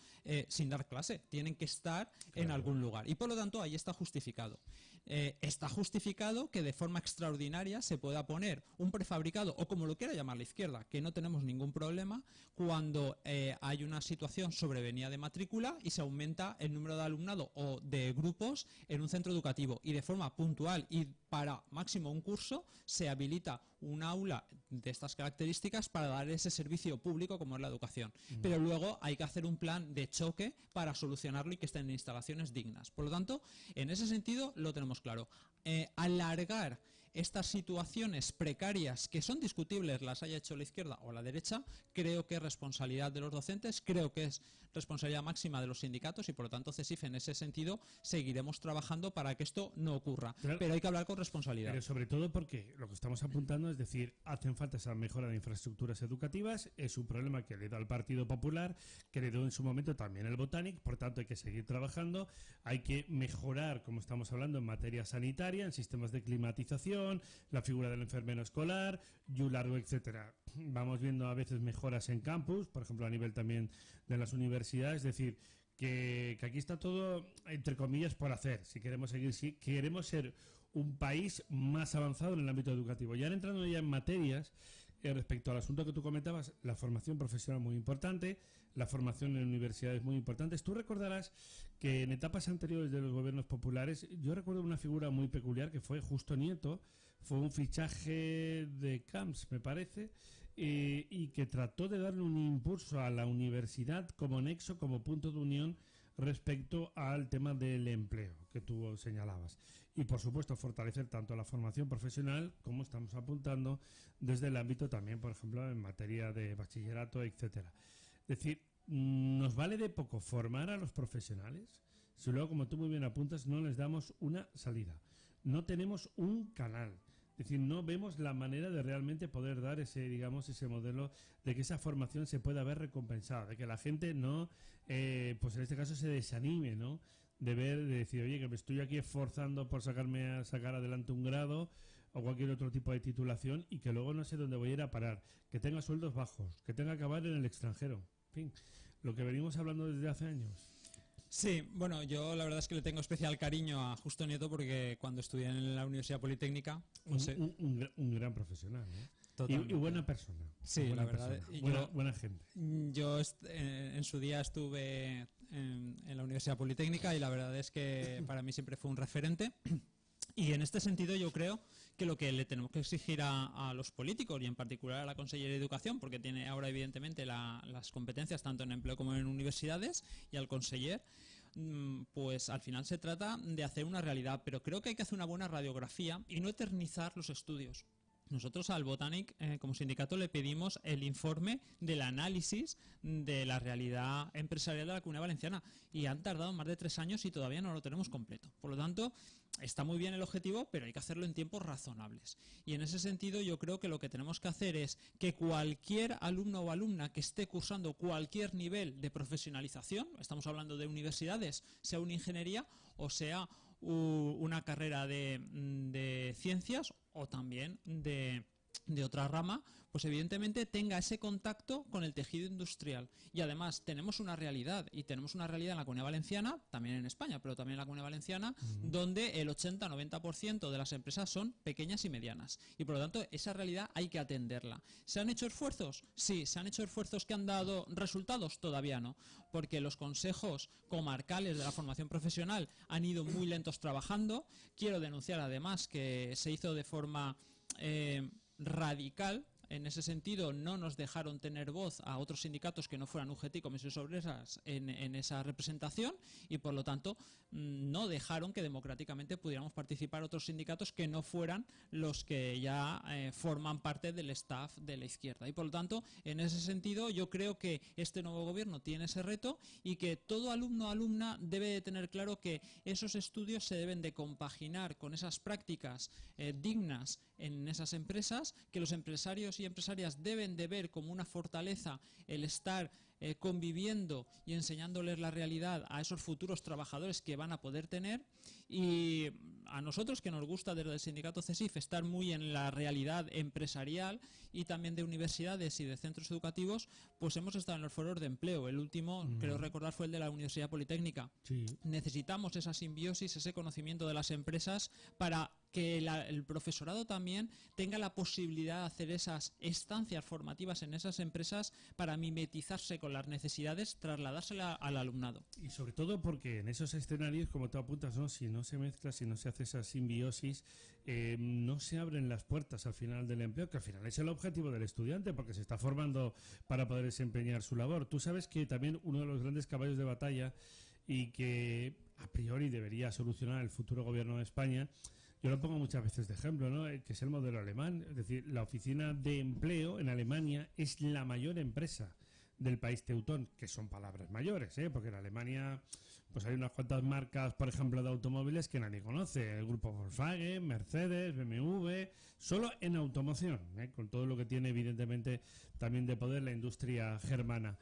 sin dar clase. Tienen que estar en algún lugar y por lo tanto ahí está justificado. Está justificado que de forma extraordinaria se pueda poner un prefabricado, o como lo quiera llamar la izquierda, que no tenemos ningún problema cuando hay una situación sobrevenida de matrícula y se aumenta el número de alumnado o de grupos en un centro educativo, y de forma puntual y para máximo un curso se habilita un aula de estas características para dar ese servicio público como es la educación. Pero luego hay que hacer un plan de choque para solucionarlo y que estén en instalaciones dignas. Por lo tanto, en ese sentido lo tenemos claro. Alargar estas situaciones precarias, que son discutibles, las haya hecho la izquierda o la derecha, creo que es responsabilidad de los docentes, creo que es responsabilidad máxima de los sindicatos y por lo tanto CESIF en ese sentido seguiremos trabajando para que esto no ocurra. Pero hay que hablar con responsabilidad. Pero sobre todo porque lo que estamos apuntando es decir, hacen falta esa mejora de infraestructuras educativas, es un problema que le da al Partido Popular, que le dio en su momento también el Botanic, por tanto hay que seguir trabajando, hay que mejorar, como estamos hablando, en materia sanitaria, en sistemas de climatización, la figura del enfermero escolar, largo, etcétera. Vamos viendo a veces mejoras en campus, por ejemplo a nivel también de las universidades, es decir, que aquí está todo entre comillas por hacer, si queremos seguir, si queremos ser un país más avanzado en el ámbito educativo. Ya entrando ya en materias respecto al asunto que tú comentabas, la formación profesional muy importante, la formación en universidades muy importantes. Tú recordarás que en etapas anteriores de los gobiernos populares, yo recuerdo una figura muy peculiar que fue Justo Nieto, fue un fichaje de Camps, me parece, y que trató de darle un impulso a la universidad como nexo, como punto de unión respecto al tema del empleo que tú señalabas. Y, por supuesto, fortalecer tanto la formación profesional como estamos apuntando desde el ámbito también, por ejemplo, en materia de bachillerato, etcétera. Es decir, nos vale de poco formar a los profesionales si luego, como tú muy bien apuntas, no les damos una salida. No tenemos un canal. Es decir, no vemos la manera de realmente poder dar ese, digamos, ese modelo de que esa formación se pueda ver recompensada, de que la gente no, pues en este caso se desanime, ¿no? De ver, de decir, oye, que me estoy aquí esforzando por sacar adelante un grado o cualquier otro tipo de titulación y que luego no sé dónde voy a ir a parar, que tenga sueldos bajos, que tenga que acabar en el extranjero. En fin, lo que venimos hablando desde hace años. Sí, bueno, yo la verdad es que le tengo especial cariño a Justo Nieto porque cuando estudié en la Universidad Politécnica... Un gran profesional, ¿eh? Y buena persona. Sí, buena la verdad. Buena gente. Yo en su día estuve en la Universidad Politécnica y la verdad es que para mí siempre fue un referente. Y en este sentido yo creo que lo que le tenemos que exigir a los políticos y en particular a la Consellería de Educación, porque tiene ahora evidentemente las competencias tanto en empleo como en universidades, y al conseller, pues al final se trata de hacer una realidad, pero creo que hay que hacer una buena radiografía y no eternizar los estudios. Nosotros al Botanic, como sindicato, le pedimos el informe del análisis de la realidad empresarial de la Comunidad Valenciana y han tardado más de 3 años y todavía no lo tenemos completo. Por lo tanto, está muy bien el objetivo, pero hay que hacerlo en tiempos razonables. Y en ese sentido yo creo que lo que tenemos que hacer es que cualquier alumno o alumna que esté cursando cualquier nivel de profesionalización, estamos hablando de universidades, sea una ingeniería o sea una carrera de ciencias o también de otra rama, pues evidentemente tenga ese contacto con el tejido industrial. Y además tenemos una realidad, y tenemos una realidad en la Comunidad Valenciana, también en España, pero también en la Comunidad Valenciana, donde el 80-90% de las empresas son pequeñas y medianas. Y por lo tanto, esa realidad hay que atenderla. ¿Se han hecho esfuerzos? Sí. ¿Se han hecho esfuerzos que han dado resultados? Todavía no. Porque los consejos comarcales de la formación profesional han ido muy lentos trabajando. Quiero denunciar además que se hizo de forma radical. En ese sentido, no nos dejaron tener voz a otros sindicatos que no fueran UGT y Comisiones Obreras en esa representación y, por lo tanto, no dejaron que democráticamente pudiéramos participar otros sindicatos que no fueran los que ya forman parte del staff de la izquierda. Y, por lo tanto, en ese sentido, yo creo que este nuevo gobierno tiene ese reto y que todo alumno o alumna debe de tener claro que esos estudios se deben de compaginar con esas prácticas dignas en esas empresas, que los empresarios empresarios y empresarias deben de ver como una fortaleza el estar conviviendo y enseñándoles la realidad a esos futuros trabajadores que van a poder tener, y a nosotros, que nos gusta desde el sindicato CESIF estar muy en la realidad empresarial y también de universidades y de centros educativos, pues hemos estado en los foros de empleo. El último, creo recordar, fue el de la Universidad Politécnica. Sí. Necesitamos esa simbiosis, ese conocimiento de las empresas para que el profesorado también tenga la posibilidad de hacer esas estancias formativas en esas empresas para mimetizarse con las necesidades, trasladárselas al alumnado. Y sobre todo porque en esos escenarios, como tú apuntas, ¿no? Si no se mezcla, si no se hace esa simbiosis, no se abren las puertas al final del empleo, que al final es el objetivo del estudiante, porque se está formando para poder desempeñar su labor. Tú sabes que también uno de los grandes caballos de batalla, y que a priori debería solucionar el futuro gobierno de España, yo lo pongo muchas veces de ejemplo, ¿no? Que es el modelo alemán. Es decir, la oficina de empleo en Alemania es la mayor empresa del país teutón, que son palabras mayores, porque en Alemania pues hay unas cuantas marcas, por ejemplo, de automóviles que nadie conoce: el grupo Volkswagen, Mercedes, BMW, solo en automoción, con todo lo que tiene evidentemente también de poder la industria germana.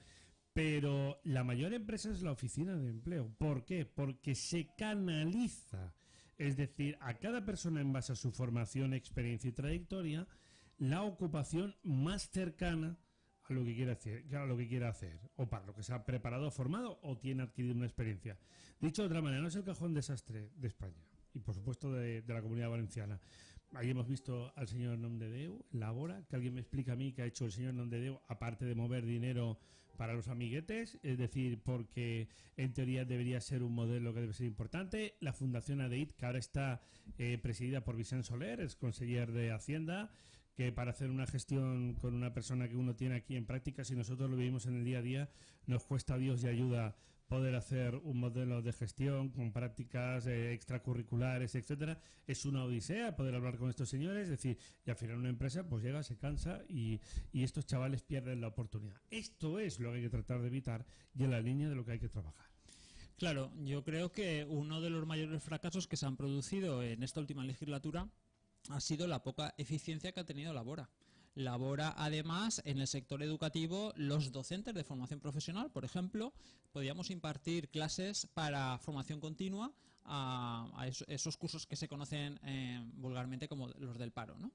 Pero la mayor empresa es la oficina de empleo. ¿Por qué? Porque se canaliza, es decir, a cada persona, en base a su formación, experiencia y trayectoria, la ocupación más cercana a lo que quiera hacer, o para lo que se ha preparado, formado o tiene adquirido una experiencia. Dicho de otra manera, no es el cajón desastre de España y, por supuesto, de la Comunidad Valenciana. Ahí hemos visto al señor Nomdedeu, Labora, que alguien me explica a mí qué ha hecho el señor Nomdedeu, aparte de mover dinero para los amiguetes, es decir, porque en teoría debería ser un modelo que debe ser importante. La Fundación ADEIT, que ahora está presidida por Vicent Soler, es conseller de Hacienda, que para hacer una gestión con una persona que uno tiene aquí en práctica, si nosotros lo vivimos en el día a día, nos cuesta Dios y ayuda poder hacer un modelo de gestión con prácticas extracurriculares, etcétera. Es una odisea poder hablar con estos señores, es decir, y al final una empresa pues llega, se cansa y estos chavales pierden la oportunidad. Esto es lo que hay que tratar de evitar y en la línea de lo que hay que trabajar. Claro, yo creo que uno de los mayores fracasos que se han producido en esta última legislatura ha sido la poca eficiencia que ha tenido Labora. Labora, además, en el sector educativo, los docentes de formación profesional, por ejemplo, podíamos impartir clases para formación continua a esos cursos que se conocen vulgarmente como los del paro, ¿no?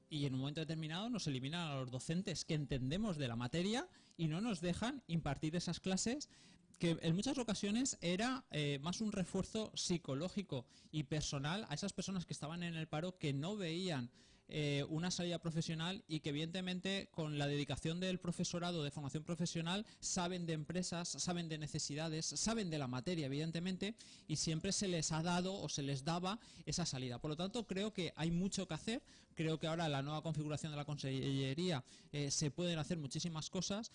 Y en un momento determinado nos eliminan a los docentes que entendemos de la materia y no nos dejan impartir esas clases, que en muchas ocasiones era más un refuerzo psicológico y personal a esas personas que estaban en el paro, que no veían una salida profesional, y que evidentemente con la dedicación del profesorado de formación profesional saben de empresas, saben de necesidades, saben de la materia evidentemente, y siempre se les ha dado o se les daba esa salida. Por lo tanto, creo que hay mucho que hacer. Creo que ahora la nueva configuración de la Consellería se pueden hacer muchísimas cosas,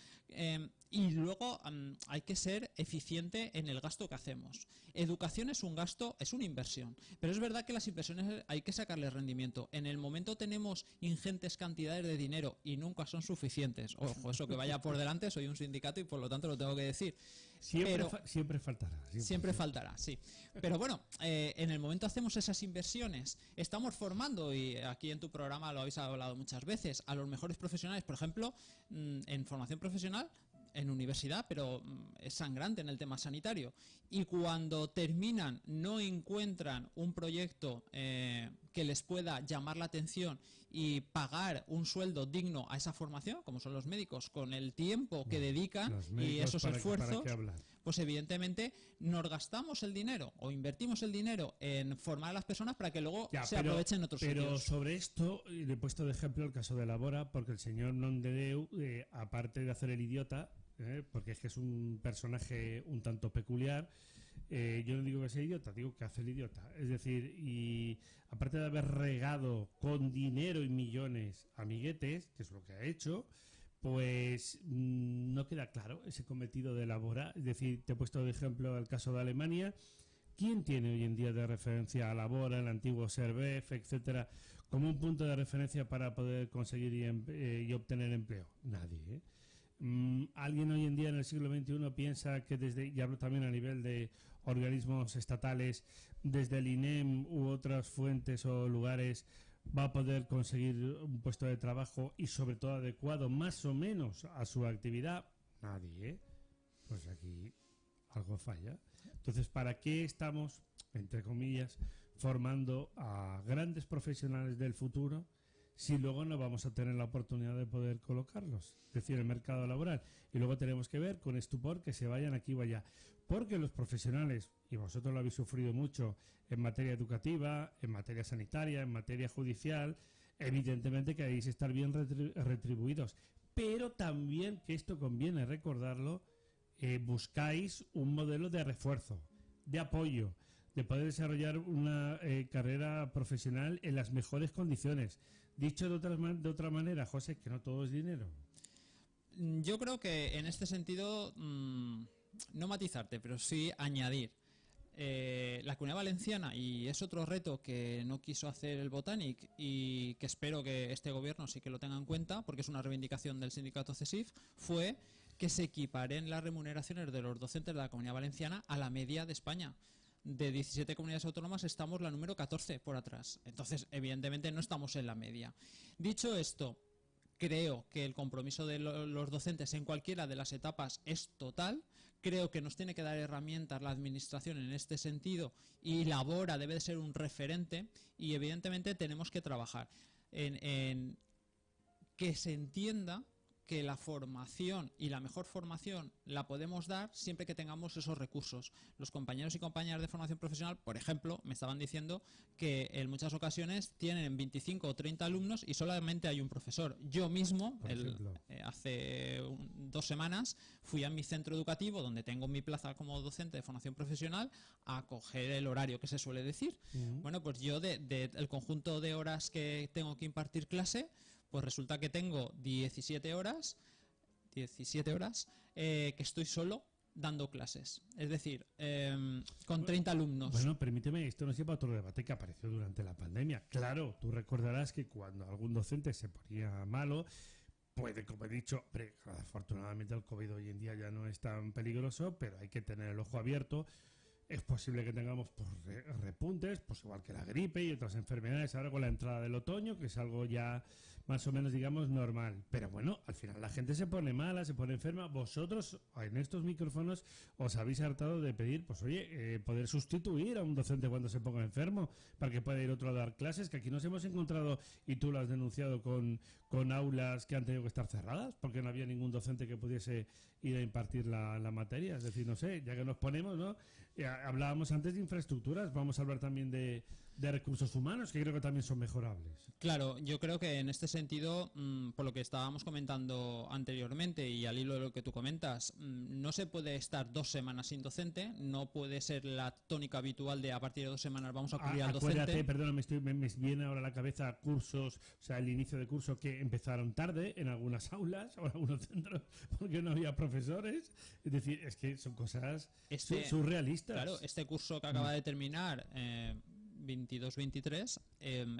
y luego hay que ser eficiente en el gasto que hacemos. Educación es un gasto, es una inversión, pero es verdad que las inversiones hay que sacarles rendimiento. En el momento tenemos ingentes cantidades de dinero y nunca son suficientes. Ojo, eso que vaya por delante, soy un sindicato y por lo tanto lo tengo que decir. Siempre faltará. Siempre faltará, sí. Pero bueno, en el momento hacemos esas inversiones, estamos formando, y aquí en tu programa lo habéis hablado muchas veces, a los mejores profesionales, por ejemplo, en formación profesional, en universidad, pero es sangrante en el tema sanitario. Y cuando terminan no encuentran un proyecto que les pueda llamar la atención y pagar un sueldo digno a esa formación, como son los médicos, con el tiempo que dedican y esos esfuerzos, pues evidentemente nos gastamos el dinero o invertimos el dinero en formar a las personas para que luego se aprovechen en otros sitios. Pero sobre esto le he puesto de ejemplo el caso de Labora, porque el señor Nomdedeu, aparte de hacer el idiota, porque es que es un personaje un tanto peculiar, yo no digo que sea idiota, digo que hace el idiota. Es decir, y aparte de haber regado con dinero y millones a amiguetes, que es lo que ha hecho, pues no queda claro ese cometido de Labora. Es decir, te he puesto de ejemplo el caso de Alemania. ¿Quién tiene hoy en día de referencia a Labora, el antiguo Servef, etcétera, como un punto de referencia para poder conseguir y obtener empleo? Nadie, ¿Alguien hoy en día en el siglo XXI piensa que desde, y hablo también a nivel de organismos estatales, desde el INEM u otras fuentes o lugares, va a poder conseguir un puesto de trabajo y sobre todo adecuado más o menos a su actividad? Nadie, ¿eh? Pues aquí algo falla. Entonces, ¿para qué estamos, entre comillas, formando a grandes profesionales del futuro si luego no vamos a tener la oportunidad de poder colocarlos? Es decir, el mercado laboral. Y luego tenemos que ver con estupor que se vayan aquí o allá. Porque los profesionales, y vosotros lo habéis sufrido mucho en materia educativa, en materia sanitaria, en materia judicial, evidentemente queréis estar bien retribuidos. Pero también, que esto conviene recordarlo, buscáis un modelo de refuerzo, de apoyo, de poder desarrollar una carrera profesional en las mejores condiciones. Dicho de otra manera, José, que no todo es dinero. Yo creo que en este sentido, no matizarte, pero sí añadir. La Comunidad Valenciana, y es otro reto que no quiso hacer el Botanic y que espero que este gobierno sí que lo tenga en cuenta, porque es una reivindicación del sindicato CESIF, fue que se equiparen las remuneraciones de los docentes de la Comunidad Valenciana a la media de España. De 17 comunidades autónomas estamos la número 14 por atrás. Entonces, evidentemente no estamos en la media. Dicho esto, creo que el compromiso de los docentes en cualquiera de las etapas es total. Creo que nos tiene que dar herramientas la administración en este sentido y la Bora debe de ser un referente y evidentemente tenemos que trabajar en que se entienda que la formación y la mejor formación la podemos dar siempre que tengamos esos recursos. Los compañeros y compañeras de formación profesional, por ejemplo, me estaban diciendo que en muchas ocasiones tienen 25 o 30 alumnos y solamente hay un profesor. Yo mismo, hace 2 semanas, fui a mi centro educativo, donde tengo mi plaza como docente de formación profesional, a coger el horario que se suele decir. Bueno, pues yo el conjunto de horas que tengo que impartir clase, pues resulta que tengo 17 horas que estoy solo dando clases. Es decir, con 30 alumnos. Bueno, permíteme, esto nos lleva a otro debate que apareció durante la pandemia. Claro, tú recordarás que cuando algún docente se ponía malo, puede, como he dicho, afortunadamente el COVID hoy en día ya no es tan peligroso, pero hay que tener el ojo abierto. Es posible que tengamos repuntes, pues igual que la gripe y otras enfermedades ahora con la entrada del otoño, que es algo ya más o menos, digamos, normal. Pero bueno, al final la gente se pone mala, se pone enferma. Vosotros, en estos micrófonos, os habéis hartado de pedir, pues oye, poder sustituir a un docente cuando se ponga enfermo, para que pueda ir otro a dar clases, que aquí nos hemos encontrado, y tú lo has denunciado, con aulas que han tenido que estar cerradas, porque no había ningún docente que pudiese ir a impartir la materia. Es decir, no sé, ya que nos ponemos, ¿no? Hablábamos antes de infraestructuras, vamos a hablar también de recursos humanos, que creo que también son mejorables. Claro, yo creo que en este sentido, por lo que estábamos comentando anteriormente y al hilo de lo que tú comentas, no se puede estar 2 semanas sin docente, no puede ser la tónica habitual de a partir de 2 semanas vamos a cubrir al docente. Acuérdate, perdona, me viene ahora a la cabeza cursos, o sea, el inicio de curso que empezaron tarde en algunas aulas o en algunos centros porque no había profesores. Es decir, es que son cosas surrealistas. Claro, este curso que acaba de terminar, 22-23,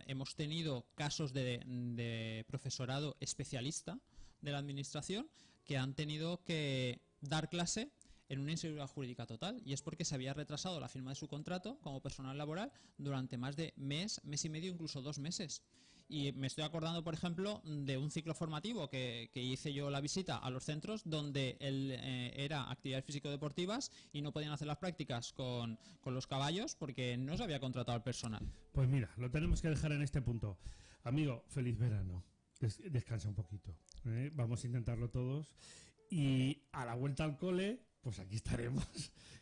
hemos tenido casos de profesorado especialista de la administración que han tenido que dar clase en una inseguridad jurídica total, y es porque se había retrasado la firma de su contrato como personal laboral durante más de mes y medio, incluso 2 meses. Y me estoy acordando, por ejemplo, de un ciclo formativo que hice yo la visita a los centros donde era actividades físico-deportivas y no podían hacer las prácticas con los caballos porque no se había contratado al personal. Pues mira, lo tenemos que dejar en este punto. Amigo, feliz verano. Descansa un poquito. Vamos a intentarlo todos. Y a la vuelta al cole, pues aquí estaremos.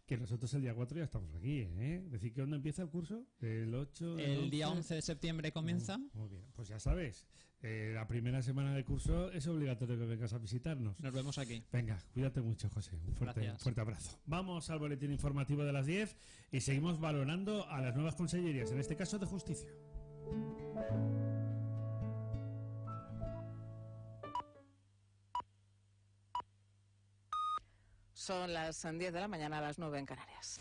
Que nosotros el día 4 ya estamos aquí, ¿eh? Decir, que ¿cuándo empieza el curso? ¿El 8? El día 11 de septiembre comienza. Muy bien, pues ya sabes, la primera semana de curso es obligatorio que vengas a visitarnos. Nos vemos aquí. Venga, cuídate mucho, José. Un fuerte abrazo. Vamos al boletín informativo de las 10 y seguimos valorando a las nuevas consellerías, en este caso de Justicia. Son las 10 de la mañana, a las 9 en Canarias.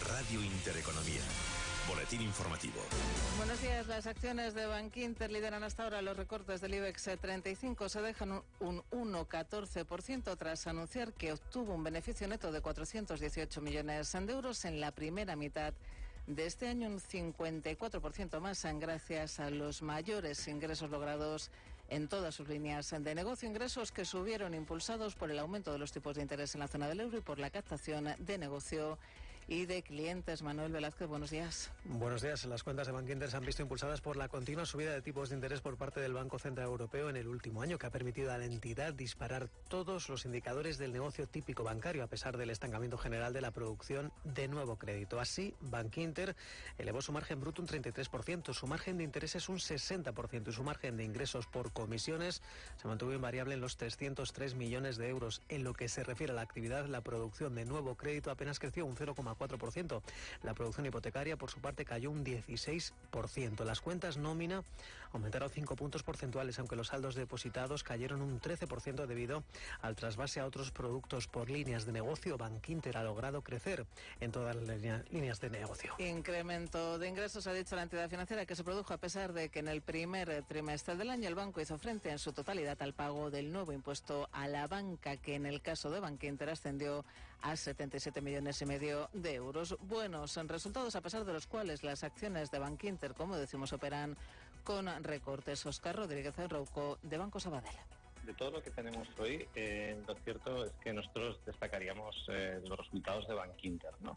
Radio Intereconomía. Boletín informativo. Buenos días. Las acciones de Bankinter lideran hasta ahora los recortes del IBEX 35. Se dejan un 1,14% tras anunciar que obtuvo un beneficio neto de 418 millones de euros en la primera mitad de este año, un 54% más, gracias a los mayores ingresos logrados en todas sus líneas de negocio, ingresos que subieron impulsados por el aumento de los tipos de interés en la zona del euro y por la captación de negocio y de clientes. Manuel Velázquez, buenos días. Buenos días. Las cuentas de Bankinter se han visto impulsadas por la continua subida de tipos de interés por parte del Banco Central Europeo en el último año, que ha permitido a la entidad disparar todos los indicadores del negocio típico bancario, a pesar del estancamiento general de la producción de nuevo crédito. Así, Bankinter elevó su margen bruto un 33%, su margen de intereses un 60% y su margen de ingresos por comisiones se mantuvo invariable en los 303 millones de euros. En lo que se refiere a la actividad, la producción de nuevo crédito apenas creció un 0,4%. La producción hipotecaria, por su parte, cayó un 16%. Las cuentas nómina aumentaron 5 puntos porcentuales, aunque los saldos depositados cayeron un 13% debido al trasvase a otros productos por líneas de negocio. Bankinter ha logrado crecer en todas las líneas de negocio. Incremento de ingresos, ha dicho la entidad financiera, que se produjo a pesar de que en el primer trimestre del año el banco hizo frente en su totalidad al pago del nuevo impuesto a la banca, que en el caso de Bankinter ascendió a 77,5 millones de euros. Buenos resultados, a pesar de los cuales las acciones de Bankinter, como decimos, operan con recortes. Óscar Rodríguez Rouco, de Banco Sabadell. De todo lo que tenemos hoy, lo cierto es que nosotros destacaríamos los resultados de Bankinter, ¿no?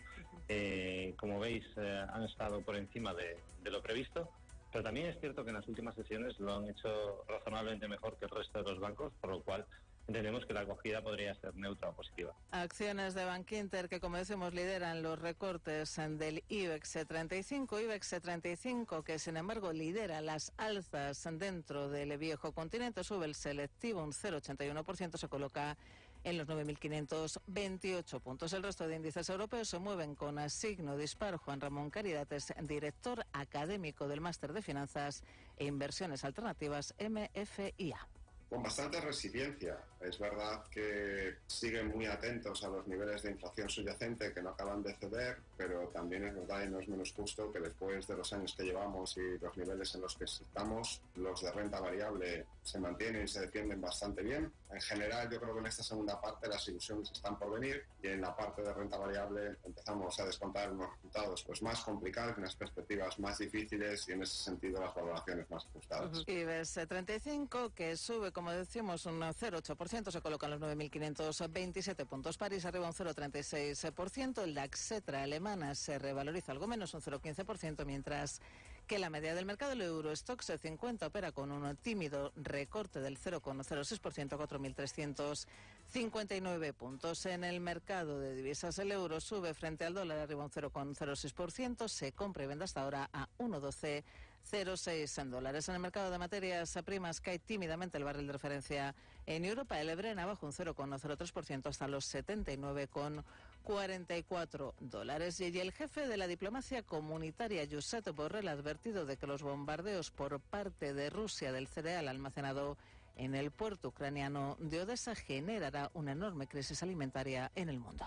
Como veis, han estado por encima de lo previsto, pero también es cierto que en las últimas sesiones lo han hecho razonablemente mejor que el resto de los bancos, por lo cual entendemos que la acogida podría ser neutra o positiva. Acciones de Bankinter que, como decimos, lideran los recortes del IBEX 35. IBEX 35 que, sin embargo, lidera las alzas dentro del viejo continente. Sube el selectivo un 0,81%, se coloca en los 9.528 puntos. El resto de índices europeos se mueven con signo dispar. Juan Ramón Caridates, director académico del Máster de Finanzas e Inversiones Alternativas MFIA. Con bastante resiliencia. Es verdad que siguen muy atentos a los niveles de inflación subyacente que no acaban de ceder, pero también es verdad y no es menos justo que después de los años que llevamos y los niveles en los que estamos, los de renta variable se mantienen y se defienden bastante bien. En general, yo creo que en esta segunda parte las ilusiones están por venir y en la parte de renta variable empezamos a descontar unos resultados pues más complicados, unas perspectivas más difíciles y en ese sentido las valoraciones más ajustadas. IBEX 35 que sube, como decimos, un 0,8%, se coloca en los 9.527 puntos. París arriba un 0,36%. El DAX Xetra alemana se revaloriza algo menos, un 0,15%, mientras que la media del mercado, el Eurostoxx 50, opera con un tímido recorte del 0,06%, 4.359 puntos. En el mercado de divisas, el euro sube frente al dólar, arriba un 0,06%, se compra y vende hasta ahora a 1,1206 en dólares. En el mercado de materias primas cae tímidamente el barril de referencia en Europa. El Brent abajo un 0,03% hasta los 79,44 dólares. Y el jefe de la diplomacia comunitaria, Josep Borrell, ha advertido de que los bombardeos por parte de Rusia del cereal almacenado en el puerto ucraniano de Odessa generará una enorme crisis alimentaria en el mundo.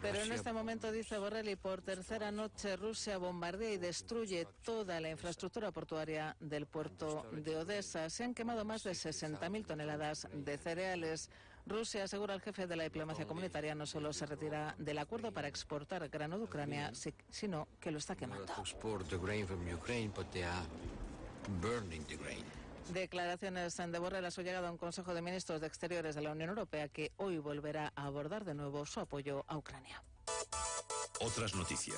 Pero en este momento, dice Borrell, y por tercera noche Rusia bombardea y destruye toda la infraestructura portuaria del puerto de Odessa. Se han quemado más de 60.000 toneladas de cereales. Rusia, asegura el jefe de la diplomacia comunitaria, no solo se retira del acuerdo para exportar grano de Ucrania, sino que lo está quemando. Declaraciones de Borrell a su llegada a un Consejo de Ministros de Exteriores de la Unión Europea, que hoy volverá a abordar de nuevo su apoyo a Ucrania. Otras noticias.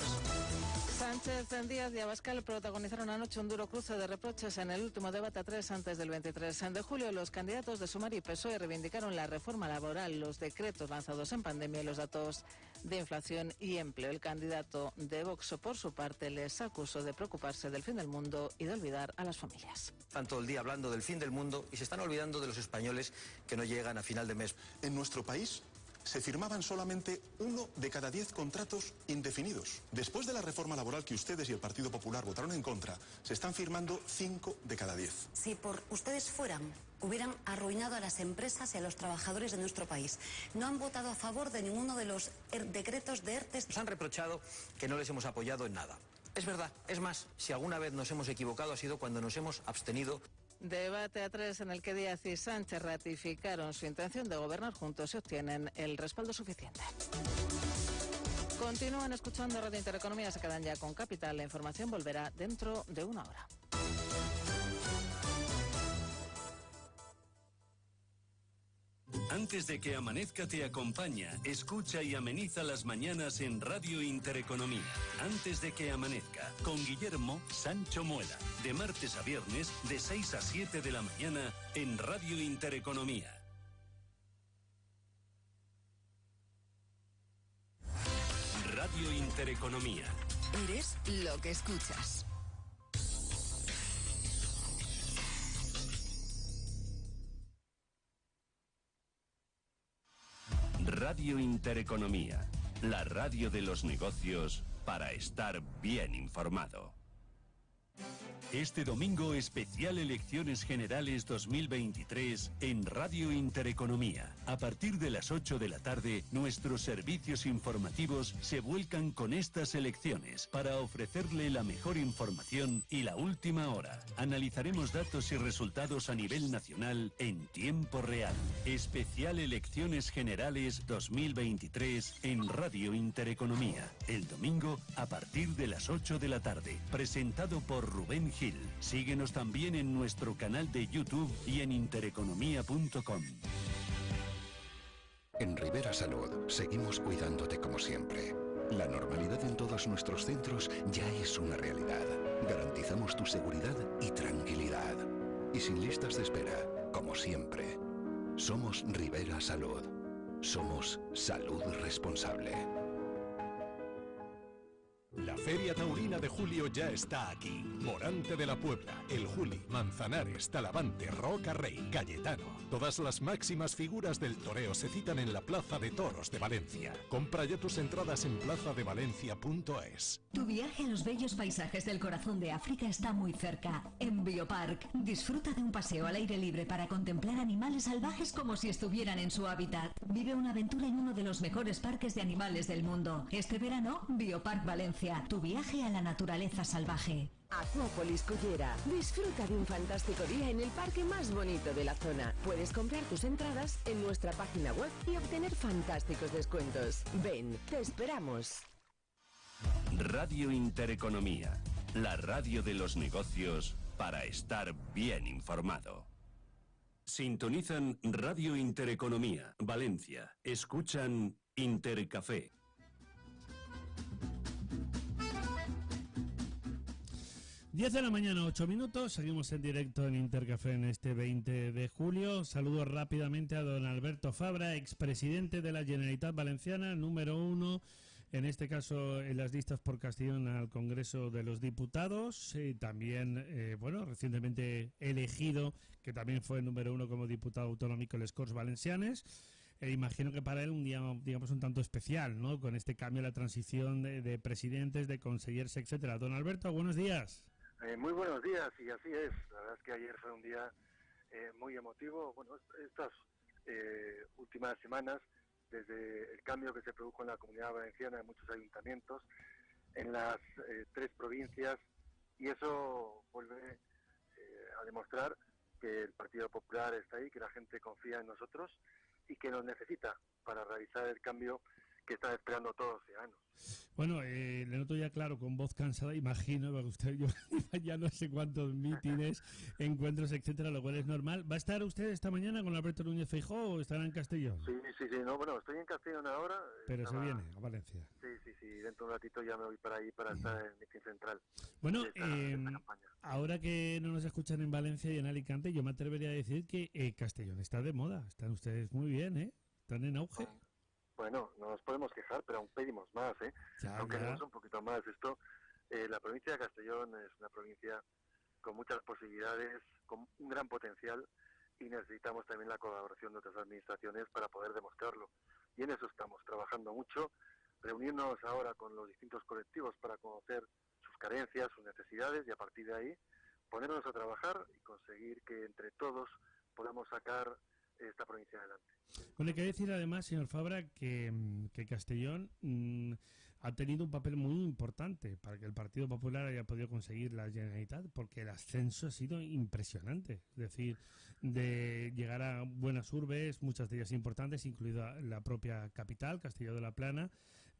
Sánchez, Díaz y Abascal protagonizaron anoche un duro cruce de reproches en el último debate a tres antes del 23 de julio. Los candidatos de Sumar y PSOE reivindicaron la reforma laboral, los decretos lanzados en pandemia y los datos de inflación y empleo. El candidato de Vox, por su parte, les acusó de preocuparse del fin del mundo y de olvidar a las familias. Están todo el día hablando del fin del mundo y se están olvidando de los españoles que no llegan a final de mes. En nuestro país se firmaban solamente 1 de cada 10 contratos indefinidos. Después de la reforma laboral que ustedes y el Partido Popular votaron en contra, se están firmando 5 de cada 10. Si por ustedes fueran, hubieran arruinado a las empresas y a los trabajadores de nuestro país. No han votado a favor de ninguno de los decretos de ERTE. Nos han reprochado que no les hemos apoyado en nada. Es verdad, es más, si alguna vez nos hemos equivocado ha sido cuando nos hemos abstenido. Debate a tres en el que Díaz y Sánchez ratificaron su intención de gobernar juntos y obtienen el respaldo suficiente. Continúan escuchando Radio Intereconomía, se quedan ya con Capital. La información volverá dentro de una hora. Antes de que amanezca te acompaña, escucha y ameniza las mañanas en Radio Intereconomía. Antes de que amanezca, con Guillermo Sancho Muela. De martes a viernes, de 6 a 7 de la mañana, en Radio Intereconomía. Radio Intereconomía. Eres lo que escuchas. Radio Intereconomía, la radio de los negocios para estar bien informado. Este domingo, especial Elecciones Generales 2023 en Radio Intereconomía. A partir de las 8 de la tarde, nuestros servicios informativos se vuelcan con estas elecciones para ofrecerle la mejor información y la última hora. Analizaremos datos y resultados a nivel nacional en tiempo real. Especial Elecciones Generales 2023 en Radio Intereconomía. El domingo, a partir de las 8 de la tarde. Presentado por Rubén Gil. Síguenos también en nuestro canal de YouTube y en intereconomía.com. En Rivera Salud seguimos cuidándote como siempre. La normalidad en todos nuestros centros ya es una realidad. Garantizamos tu seguridad y tranquilidad. Y sin listas de espera, como siempre. Somos Rivera Salud. Somos salud responsable. La Feria Taurina de julio ya está aquí. Morante de la Puebla, El Juli, Manzanares, Talavante, Roca Rey, Cayetano. Todas las máximas figuras del toreo se citan en la Plaza de Toros de Valencia. Compra ya tus entradas en plazadevalencia.es. Tu viaje a los bellos paisajes del corazón de África está muy cerca. En Biopark, disfruta de un paseo al aire libre para contemplar animales salvajes como si estuvieran en su hábitat. Vive una aventura en uno de los mejores parques de animales del mundo. Este verano, Biopark Valencia. Tu viaje a la naturaleza salvaje. Acuópolis Cullera. Disfruta de un fantástico día en el parque más bonito de la zona. Puedes comprar tus entradas en nuestra página web y obtener fantásticos descuentos. Ven, te esperamos. Radio Intereconomía, la radio de los negocios para estar bien informado. Sintonizan Radio Intereconomía, Valencia. Escuchan Intercafé. Diez de la mañana, 8 minutos, seguimos en directo en Intercafé en este 20 de julio. Saludo rápidamente a don Alberto Fabra, expresidente de la Generalitat Valenciana, número 1, en este caso en las listas por Castellón al Congreso de los Diputados, también, recientemente elegido, que también fue número 1 como diputado autonómico en les Corts Valencianes. Imagino que para él un día, digamos, un tanto especial, ¿no?, con este cambio, la transición de presidentes, de consellers, etcétera. Don Alberto, buenos días. Muy buenos días, y así es. La verdad es que ayer fue un día muy emotivo. Bueno, estas últimas semanas, desde el cambio que se produjo en la Comunidad Valenciana, en muchos ayuntamientos, en las 3 provincias, y eso vuelve a demostrar que el Partido Popular está ahí, que la gente confía en nosotros y que nos necesita para realizar el cambio que están esperando todos los ciudadanos. Bueno, le noto ya claro, con voz cansada, imagino, porque usted yo ya no sé cuántos mítines, encuentros, etcétera, lo cual es normal. ¿Va a estar usted esta mañana con Alberto Núñez Feijóo o estará en Castellón? Sí, no, bueno, estoy en Castellón ahora. Pero se viene a Valencia. Sí, dentro de un ratito ya me voy para ahí para estar en el mitin central. Bueno, ahora que no nos escuchan en Valencia y en Alicante, yo me atrevería a decir que Castellón está de moda. Están ustedes muy bien, ¿eh? Están en auge. Bueno, no nos podemos quejar, pero aún pedimos más, ¿eh? Aún queremos un poquito más. La provincia de Castellón es una provincia con muchas posibilidades, con un gran potencial, y necesitamos también la colaboración de otras administraciones para poder demostrarlo. Y en eso estamos trabajando mucho, reunirnos ahora con los distintos colectivos para conocer sus carencias, sus necesidades, y a partir de ahí ponernos a trabajar y conseguir que entre todos podamos sacar esta provincia adelante. Bueno, hay que decir además, señor Fabra, que Castellón ha tenido un papel muy importante para que el Partido Popular haya podido conseguir la Generalitat, porque el ascenso ha sido impresionante. Es decir, de llegar a buenas urbes, muchas de ellas importantes, incluida la propia capital, Castelló de la Plana.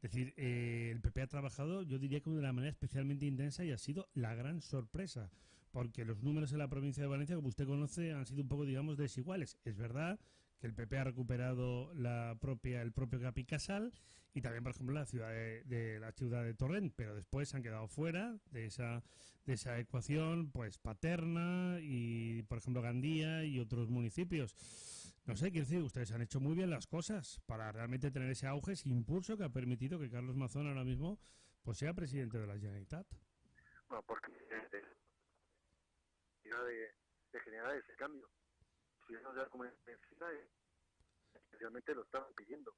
Es decir, el PP ha trabajado, yo diría que de una manera especialmente intensa, y ha sido la gran sorpresa, porque los números en la provincia de Valencia, como usted conoce, han sido un poco, digamos, desiguales. Es verdad que el PP ha recuperado el propio Capicasal y también, por ejemplo, la ciudad de Torrent, pero después han quedado fuera de esa ecuación, pues Paterna y, por ejemplo, Gandía y otros municipios. No sé, quiero decir, ustedes han hecho muy bien las cosas para realmente tener ese auge, ese impulso que ha permitido que Carlos Mazón ahora mismo pues sea presidente de la Generalitat. Bueno, porque de generar ese cambio. Ciudadanos de la comunidad valenciana especialmente lo estaban pidiendo.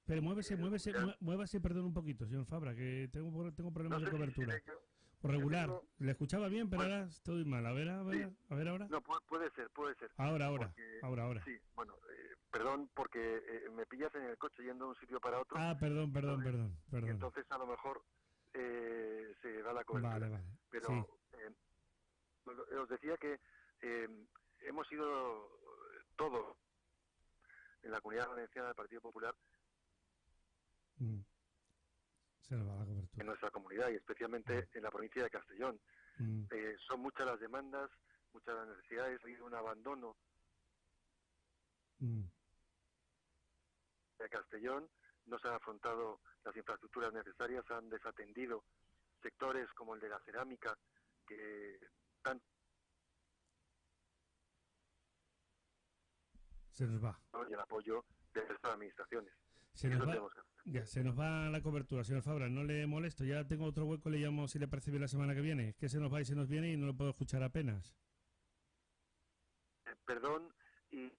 Pero muévase, perdón, un poquito, señor Fabra, que tengo problemas de cobertura. O regular. Le escuchaba bien, pero ahora estoy mal. A ver ahora. No, puede ser. Ahora. Sí, bueno, perdón, porque me pillas en el coche yendo de un sitio para otro. Ah, perdón. Entonces a lo mejor se da la cobertura. Vale. Pero sí. Os decía que hemos sido todos en la Comunidad Valenciana del Partido Popular, se nos va la cobertura. En nuestra comunidad y especialmente en la provincia de Castellón. Son muchas las demandas, muchas las necesidades, ha habido un abandono de Castellón, no se han afrontado las infraestructuras necesarias, han desatendido sectores como el de la cerámica, que tanto se nos va. Y el apoyo de estas administraciones. Se nos va la cobertura, señor Fabra, no le molesto, ya tengo otro hueco, le llamo si le parece bien la semana que viene. Es que se nos va y se nos viene y no lo puedo escuchar apenas. Perdón y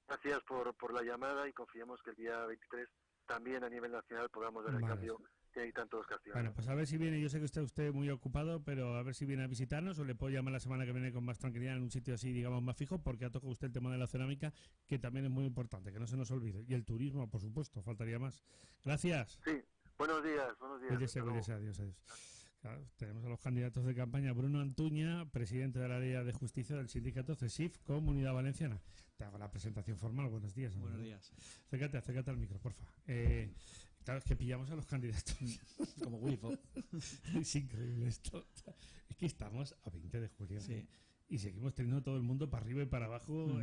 gracias por la llamada, y confiamos que el día 23 también a nivel nacional podamos ver el cambio que hay tantos castellanos. Bueno, pues a ver si viene, yo sé que está usted muy ocupado, pero a ver si viene a visitarnos, o le puedo llamar la semana que viene con más tranquilidad en un sitio así, digamos, más fijo, porque ha tocado usted el tema de la cerámica, que también es muy importante, que no se nos olvide. Y el turismo, por supuesto, faltaría más. Gracias. Sí, buenos días. Cuídese, adiós. Claro, tenemos a los candidatos de campaña. Bruno Antuña, presidente del área de justicia del sindicato CESIF, Comunidad Valenciana. Te hago la presentación formal. Buenos días. Buenos días. Acércate al micro, porfa. Claro, es que pillamos a los candidatos. Como Wilfo. Es increíble esto. Es que estamos a 20 de julio. Sí. Y seguimos teniendo todo el mundo para arriba y para abajo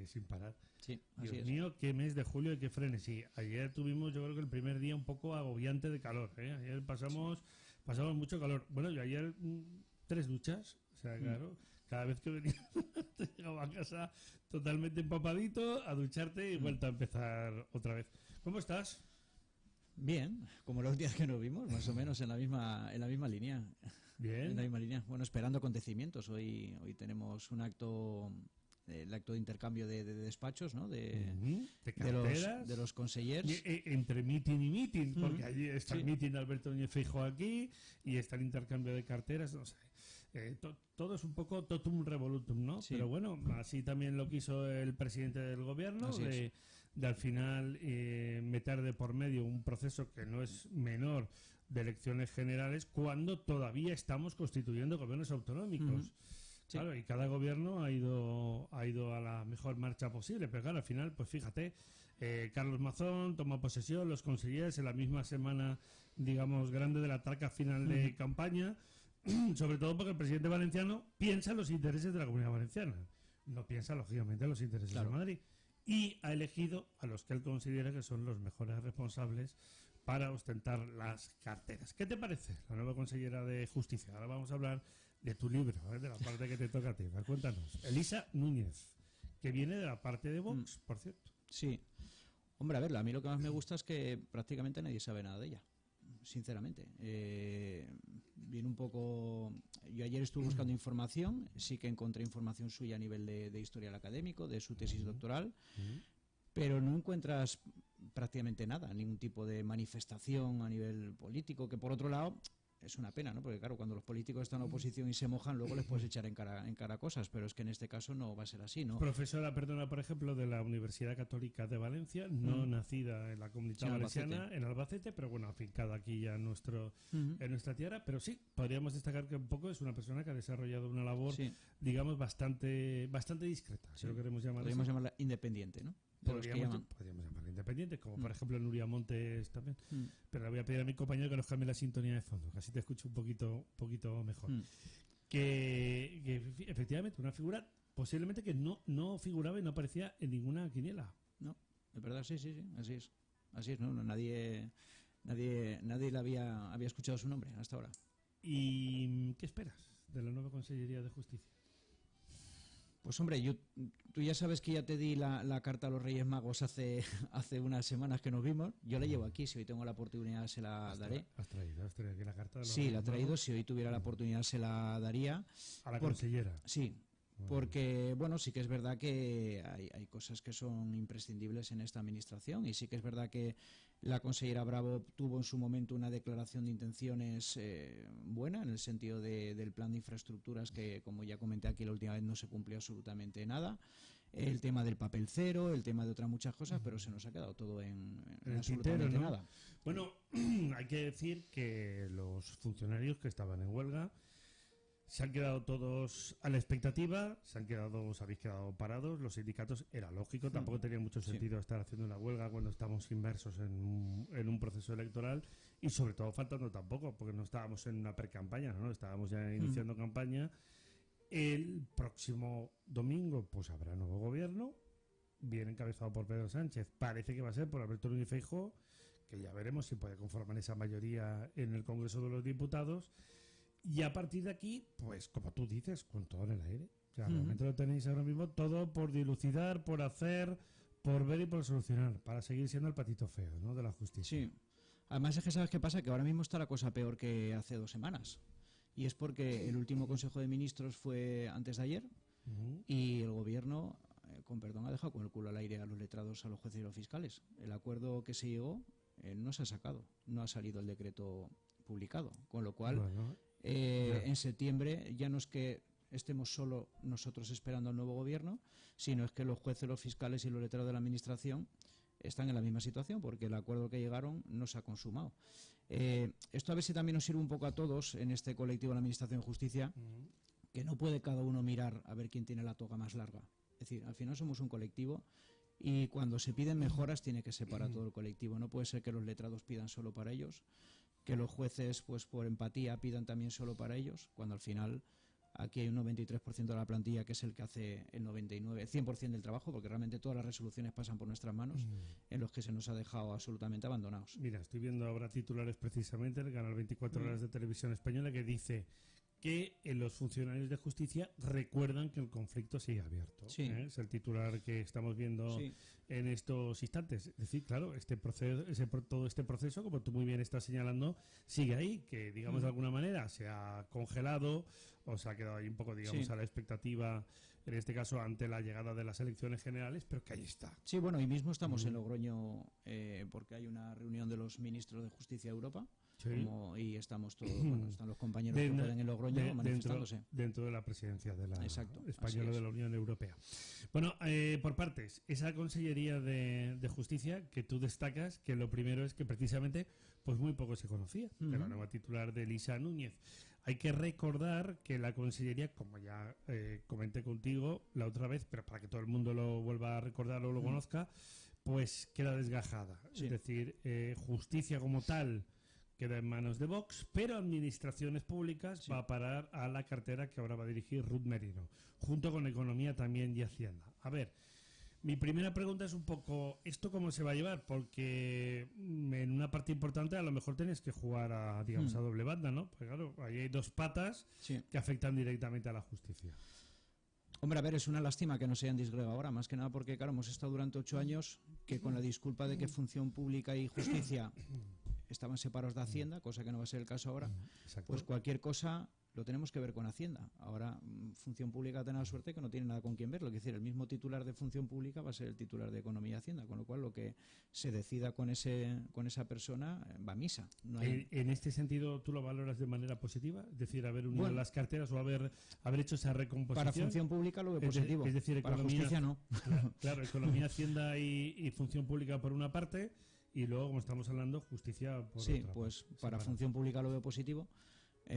sin parar. Sí, Dios mío, qué mes de julio y qué frenesí. Ayer tuvimos, yo creo que el primer día un poco agobiante de calor. Ayer pasamos mucho calor. Bueno, yo ayer 3 duchas. O sea, claro, cada vez que venía te llegaba a casa totalmente empapadito, a ducharte y vuelta a empezar otra vez. ¿Cómo estás? Bien, como los días que nos vimos, más o menos en la misma línea. Bien. En la misma línea. Bueno, esperando acontecimientos. Hoy tenemos un acto, el acto de intercambio de despachos, ¿no? De carteras, de los consellers. Entre meeting y meeting, porque allí está el meeting de Alberto Núñez Feijóo aquí y está el intercambio de carteras, no sé. Todo es un poco totum revolutum, ¿no? Sí. Pero bueno, así también lo quiso el presidente del gobierno, de al final meter de por medio un proceso que no es menor de elecciones generales cuando todavía estamos constituyendo gobiernos autonómicos. Sí. Claro, y cada gobierno ha ido a la mejor marcha posible, pero claro, al final, pues fíjate, Carlos Mazón toma posesión, los consejeros en la misma semana, digamos, grande de la traca final de campaña, sobre todo porque el presidente valenciano piensa en los intereses de la Comunidad Valenciana, no piensa, lógicamente, en los intereses de Madrid, y ha elegido a los que él considera que son los mejores responsables para ostentar las carteras. ¿Qué te parece la nueva consellera de Justicia? Ahora vamos a hablar de tu libro, de la parte que te toca a ti. Cuéntanos. Elisa Núñez, que viene de la parte de Vox, por cierto. Sí. Hombre, a ver, a mí lo que más me gusta es que prácticamente nadie sabe nada de ella, sinceramente. Viene un poco... Yo ayer estuve buscando información, sí que encontré información suya a nivel de historial académico, de su tesis doctoral, pero no encuentras prácticamente nada, ningún tipo de manifestación a nivel político, que por otro lado es una pena, ¿no? Porque claro, cuando los políticos están en oposición y se mojan, luego les puedes echar en cara cosas, pero es que en este caso no va a ser así, ¿no? Profesora, perdona, por ejemplo, de la Universidad Católica de Valencia, no nacida en la Comunidad Valenciana, en Albacete, pero bueno, afincada aquí ya en nuestra tierra, pero sí, podríamos destacar que un poco es una persona que ha desarrollado una labor, digamos, bastante discreta, si lo queremos llamar así. Podríamos llamarla independiente, ¿no? Podríamos llamarla independiente, como por ejemplo Nuria Montes también. Pero le voy a pedir a mi compañero que nos cambie la sintonía de fondo, que así te escucho un poquito mejor. Que efectivamente una figura posiblemente que no figuraba y no aparecía en ninguna quiniela. No, de verdad, sí, así es, ¿no? Nadie le había escuchado su nombre hasta ahora. ¿Y qué esperas de la nueva Consellería de Justicia? Pues hombre, tú ya sabes que ya te di la carta a los Reyes Magos hace unas semanas que nos vimos. Yo la llevo aquí, si hoy tengo la oportunidad se la daré. ¿Has traído aquí la carta? Sí, la he traído, si hoy tuviera la oportunidad se la daría. ¿A la consellera? Sí, porque bueno, sí que es verdad que hay cosas que son imprescindibles en esta administración y sí que es verdad que la consellera Bravo tuvo en su momento una declaración de intenciones buena en el sentido del plan de infraestructuras que, como ya comenté aquí la última vez, no se cumplió absolutamente nada. El tema del papel cero, el tema de otras muchas cosas, pero se nos ha quedado todo en absolutamente tintero, ¿no? nada. Bueno, hay que decir que los funcionarios que estaban en huelga se han quedado todos a la expectativa, os habéis quedado parados, los sindicatos, era lógico, tampoco tenía mucho sentido estar haciendo una huelga cuando estamos inmersos en un proceso electoral y sobre todo faltando tampoco, porque no estábamos en una pre-campaña, ¿no? Estábamos ya iniciando campaña. El próximo domingo pues habrá nuevo gobierno, bien encabezado por Pedro Sánchez, parece que va a ser por Alberto Núñez Feijóo, que ya veremos si puede conformar esa mayoría en el Congreso de los Diputados. Y a partir de aquí, pues como tú dices, con todo en el aire. O sea, realmente lo tenéis ahora mismo todo por dilucidar, por hacer, por ver y por solucionar, para seguir siendo el patito feo, ¿no?, de la justicia. Sí. Además es que ¿sabes qué pasa? Que ahora mismo está la cosa peor que hace 2 semanas. Y es porque el último Consejo de Ministros fue antes de ayer y el Gobierno, con perdón, ha dejado con el culo al aire a los letrados, a los jueces y los fiscales. El acuerdo que se llegó no se ha sacado, no ha salido el decreto publicado, con lo cual... Bueno, en septiembre ya no es que estemos solo nosotros esperando al nuevo gobierno, sino es que los jueces, los fiscales y los letrados de la administración están en la misma situación porque el acuerdo que llegaron no se ha consumado. Esto a ver si también nos sirve un poco a todos en este colectivo de la Administración de Justicia, que no puede cada uno mirar a ver quién tiene la toga más larga. Es decir, al final somos un colectivo y cuando se piden mejoras tiene que ser para todo el colectivo. No puede ser que los letrados pidan solo para ellos, que los jueces, pues por empatía, pidan también solo para ellos, cuando al final aquí hay un 93% de la plantilla que es el que hace el 100% del trabajo, porque realmente todas las resoluciones pasan por nuestras manos, en los que se nos ha dejado absolutamente abandonados. Mira, estoy viendo ahora titulares precisamente del canal 24 Horas de Televisión Española que dice que los funcionarios de justicia recuerdan que el conflicto sigue abierto. Sí. Es el titular que estamos viendo en estos instantes. Es decir, claro, todo este proceso, como tú muy bien estás señalando, sigue ahí, que digamos de alguna manera se ha congelado o se ha quedado ahí un poco, digamos, a la expectativa, en este caso ante la llegada de las elecciones generales, pero que ahí está. Sí, bueno, hoy mismo estamos en Logroño porque hay una reunión de los ministros de Justicia de Europa. Y estamos todos, bueno, están los compañeros que pueden en Logroño manifestándose. Dentro de la presidencia de la Exacto, española de la Unión Europea. Bueno, por partes, esa Consellería de Justicia que tú destacas, que lo primero es que precisamente pues muy poco se conocía de la nueva titular de Elisa Núñez. Hay que recordar que la Consellería, como ya comenté contigo la otra vez, pero para que todo el mundo lo vuelva a recordar o lo conozca, pues queda desgajada. Es decir, justicia como tal queda en manos de Vox, pero administraciones públicas va a parar a la cartera que ahora va a dirigir Ruth Merino, junto con Economía también y Hacienda. A ver, mi primera pregunta es un poco, ¿esto cómo se va a llevar? Porque en una parte importante a lo mejor tenéis que jugar a, digamos, a doble banda, ¿no? Porque claro, ahí hay 2 patas que afectan directamente a la justicia. Hombre, a ver, es una lástima que no se hayan disgregado ahora, más que nada porque, claro, hemos estado durante 8 años que con la disculpa de que función pública y justicia estaban separados de Hacienda, cosa que no va a ser el caso ahora, pues cualquier cosa lo tenemos que ver con Hacienda. Ahora, Función Pública tiene la suerte que no tiene nada con quien verlo. Es decir, el mismo titular de Función Pública va a ser el titular de Economía y Hacienda, con lo cual lo que se decida con esa persona va a misa. No hay... En este sentido, ¿tú lo valoras de manera positiva? Es decir, haber unido las carteras o haber hecho esa recomposición. Para Función Pública lo veo positivo. Es decir, para Justicia no. Claro, Economía, Hacienda y Función Pública por una parte, y luego, como estamos hablando, Justicia por otra. Sí, pues para Función Pública lo veo positivo.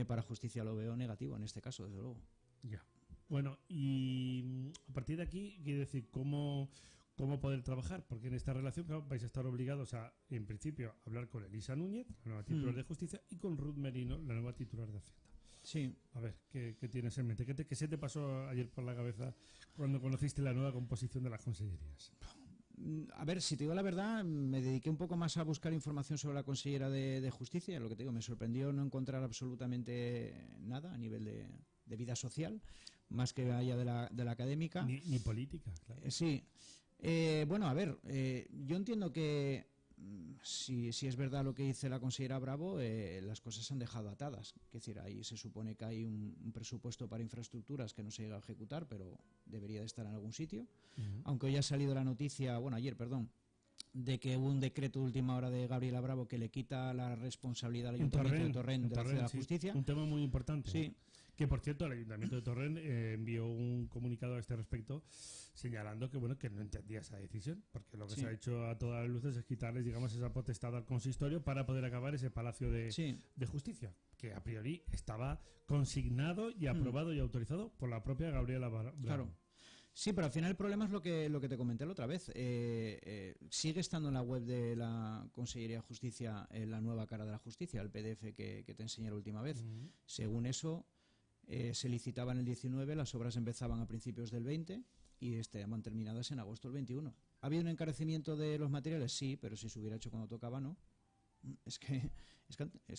Para Justicia lo veo negativo en este caso, desde luego. Ya. Bueno, y a partir de aquí, quiere decir, ¿cómo poder trabajar? Porque en esta relación, claro, vais a estar obligados a, en principio, hablar con Elisa Núñez, la nueva titular de Justicia, y con Ruth Merino, la nueva titular de Hacienda. Sí. A ver, ¿qué tienes en mente? ¿Qué se te pasó ayer por la cabeza cuando conociste la nueva composición de las consellerías? A ver, si te digo la verdad, me dediqué un poco más a buscar información sobre la consellera de Justicia. Lo que te digo, me sorprendió no encontrar absolutamente nada a nivel de vida social, más que allá de la académica. Ni política, claro. Sí. Bueno, a ver, yo entiendo que si es verdad lo que dice la consellera Bravo, las cosas se han dejado atadas. Es decir, ahí se supone que hay un presupuesto para infraestructuras que no se llega a ejecutar, pero debería de estar en algún sitio. Aunque hoy ha salido la noticia, ayer, de que hubo un decreto de última hora de Gabriela Bravo que le quita la responsabilidad al Ayuntamiento de Torrent de la Ciudad de la Justicia. Un tema muy importante. Sí. Que, por cierto, el Ayuntamiento de Torrent envió un comunicado a este respecto señalando que que no entendía esa decisión, porque lo que se ha hecho a todas las luces es quitarles, digamos, esa potestad al consistorio para poder acabar ese Palacio de Justicia, que a priori estaba consignado y aprobado y autorizado por la propia Gabriela Bravo. Claro. Sí, pero al final el problema es lo que te comenté la otra vez. Sigue estando en la web de la Consellería de Justicia la nueva cara de la justicia, el PDF que te enseñé la última vez. Según eso, se licitaban el 19, las obras empezaban a principios del 20 y estaban terminadas en agosto del 21. ¿Ha habido un encarecimiento de los materiales? Sí, pero si se hubiera hecho cuando tocaba, no. Es que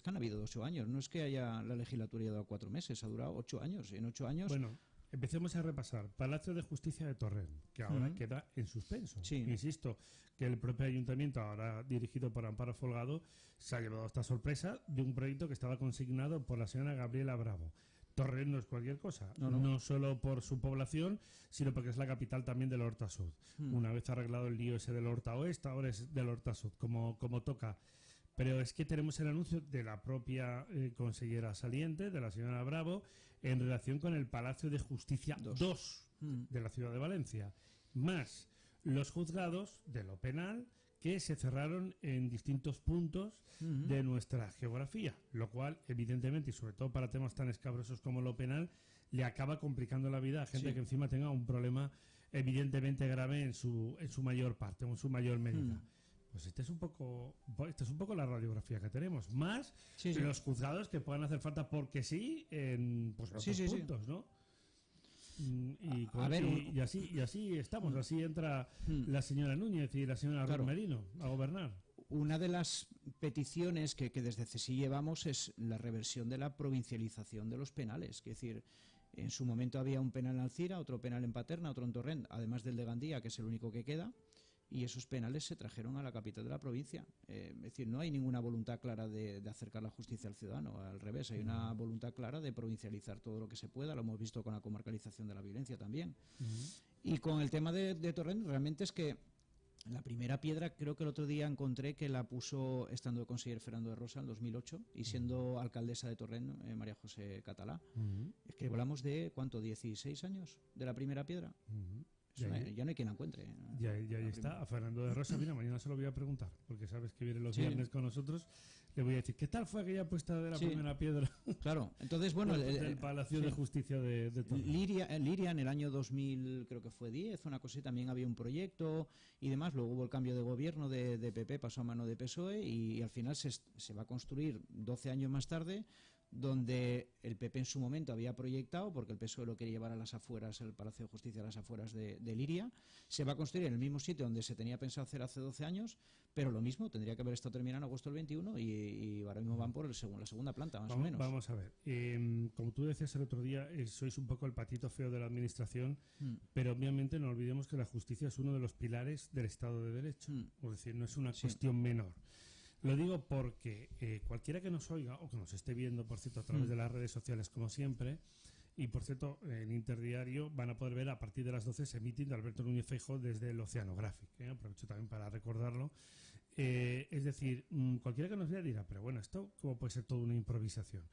han habido 8 años. No es que haya la legislatura haya dado 4 meses, ha durado 8 años. En 8 años... Bueno, empecemos a repasar. Palacio de Justicia de Torrent, que ahora queda en suspenso. Sí. Insisto, que el propio ayuntamiento, ahora dirigido por Amparo Folgado, se ha llevado esta sorpresa de un proyecto que estaba consignado por la señora Gabriela Bravo. Torrent no es cualquier cosa, no solo por su población, sino porque es la capital también del Horta Sud. Una vez arreglado el lío ese del Horta Oeste, ahora es del Horta Sud, como toca. Pero es que tenemos el anuncio de la propia consellera saliente, de la señora Bravo, en relación con el Palacio de Justicia 2 de la ciudad de Valencia, más los juzgados de lo penal que se cerraron en distintos puntos de nuestra geografía, lo cual, evidentemente, y sobre todo para temas tan escabrosos como lo penal, le acaba complicando la vida a gente que encima tenga un problema evidentemente grave en su mayor parte, o en su mayor medida. Pues esta es un poco la radiografía que tenemos, más los juzgados que puedan hacer falta porque sí en otros puntos, ¿no? Y así estamos, así entra la señora Núñez y la señora Ruth Merino a gobernar. Una de las peticiones que desde CSI llevamos es la reversión de la provincialización de los penales. Es decir, en su momento había un penal en Alcira, otro penal en Paterna, otro en Torrent, además del de Gandía, que es el único que queda. Y esos penales se trajeron a la capital de la provincia. Es decir, no hay ninguna voluntad clara de acercar la justicia al ciudadano. Al revés, hay una voluntad clara de provincializar todo lo que se pueda. Lo hemos visto con la comarcalización de la violencia también. Y con el tema de Torrent, realmente es que la primera piedra, creo que el otro día encontré que la puso, estando de consejero Fernando de Rosa en 2008 y siendo alcaldesa de Torrent, María José Catalá. Es que hablamos de, ¿cuánto? 16 años de la primera piedra. Ya no hay quien la encuentre. Ya está. A Fernando de Rosa, mira, mañana se lo voy a preguntar, porque sabes que viene los viernes con nosotros. Le voy a decir, ¿qué tal fue aquella puesta de la primera piedra? Claro, entonces, bueno... el Palacio de Justicia de Torrent. Liria en el año 2000, creo que fue 10, una cosa, también había un proyecto y demás. Luego hubo el cambio de gobierno de PP, pasó a mano de PSOE y al final se va a construir 12 años más tarde, donde el PP en su momento había proyectado, porque el PSOE lo quería llevar a las afueras, el Palacio de Justicia a las afueras de Liria, se va a construir en el mismo sitio donde se tenía pensado hacer hace 12 años, pero lo mismo, tendría que haber estado terminado en agosto del 21 y ahora mismo van por la segunda planta, más o menos. Vamos a ver, como tú decías el otro día, sois un poco el patito feo de la administración, pero obviamente no olvidemos que la justicia es uno de los pilares del Estado de Derecho, es decir, no es una cuestión menor. Lo digo porque cualquiera que nos oiga o que nos esté viendo, por cierto, a través de las redes sociales, como siempre, y por cierto, en Interdiario van a poder ver a partir de las 12 ese meeting de Alberto Núñez Feijóo desde el Oceanographic. Aprovecho también para recordarlo. Es decir, cualquiera que nos vea dirá, pero bueno, ¿esto cómo puede ser toda una improvisación?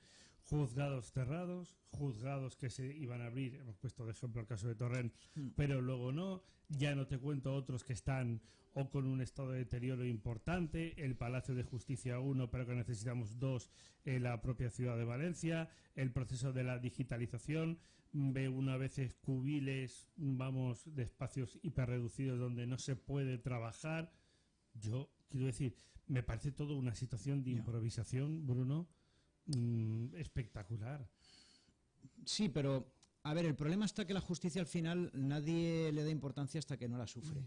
Juzgados cerrados, juzgados que se iban a abrir, hemos puesto de ejemplo el caso de Torrent, pero luego no, ya no te cuento otros que están o con un estado de deterioro importante, el Palacio de Justicia 1, pero que necesitamos 2 en la propia ciudad de Valencia, el proceso de la digitalización, ve una veces cubiles, vamos, de espacios hiperreducidos donde no se puede trabajar. Yo quiero decir, me parece todo una situación de improvisación, Bruno, espectacular. Sí, pero a ver, el problema está que la justicia al final nadie le da importancia hasta que no la sufre.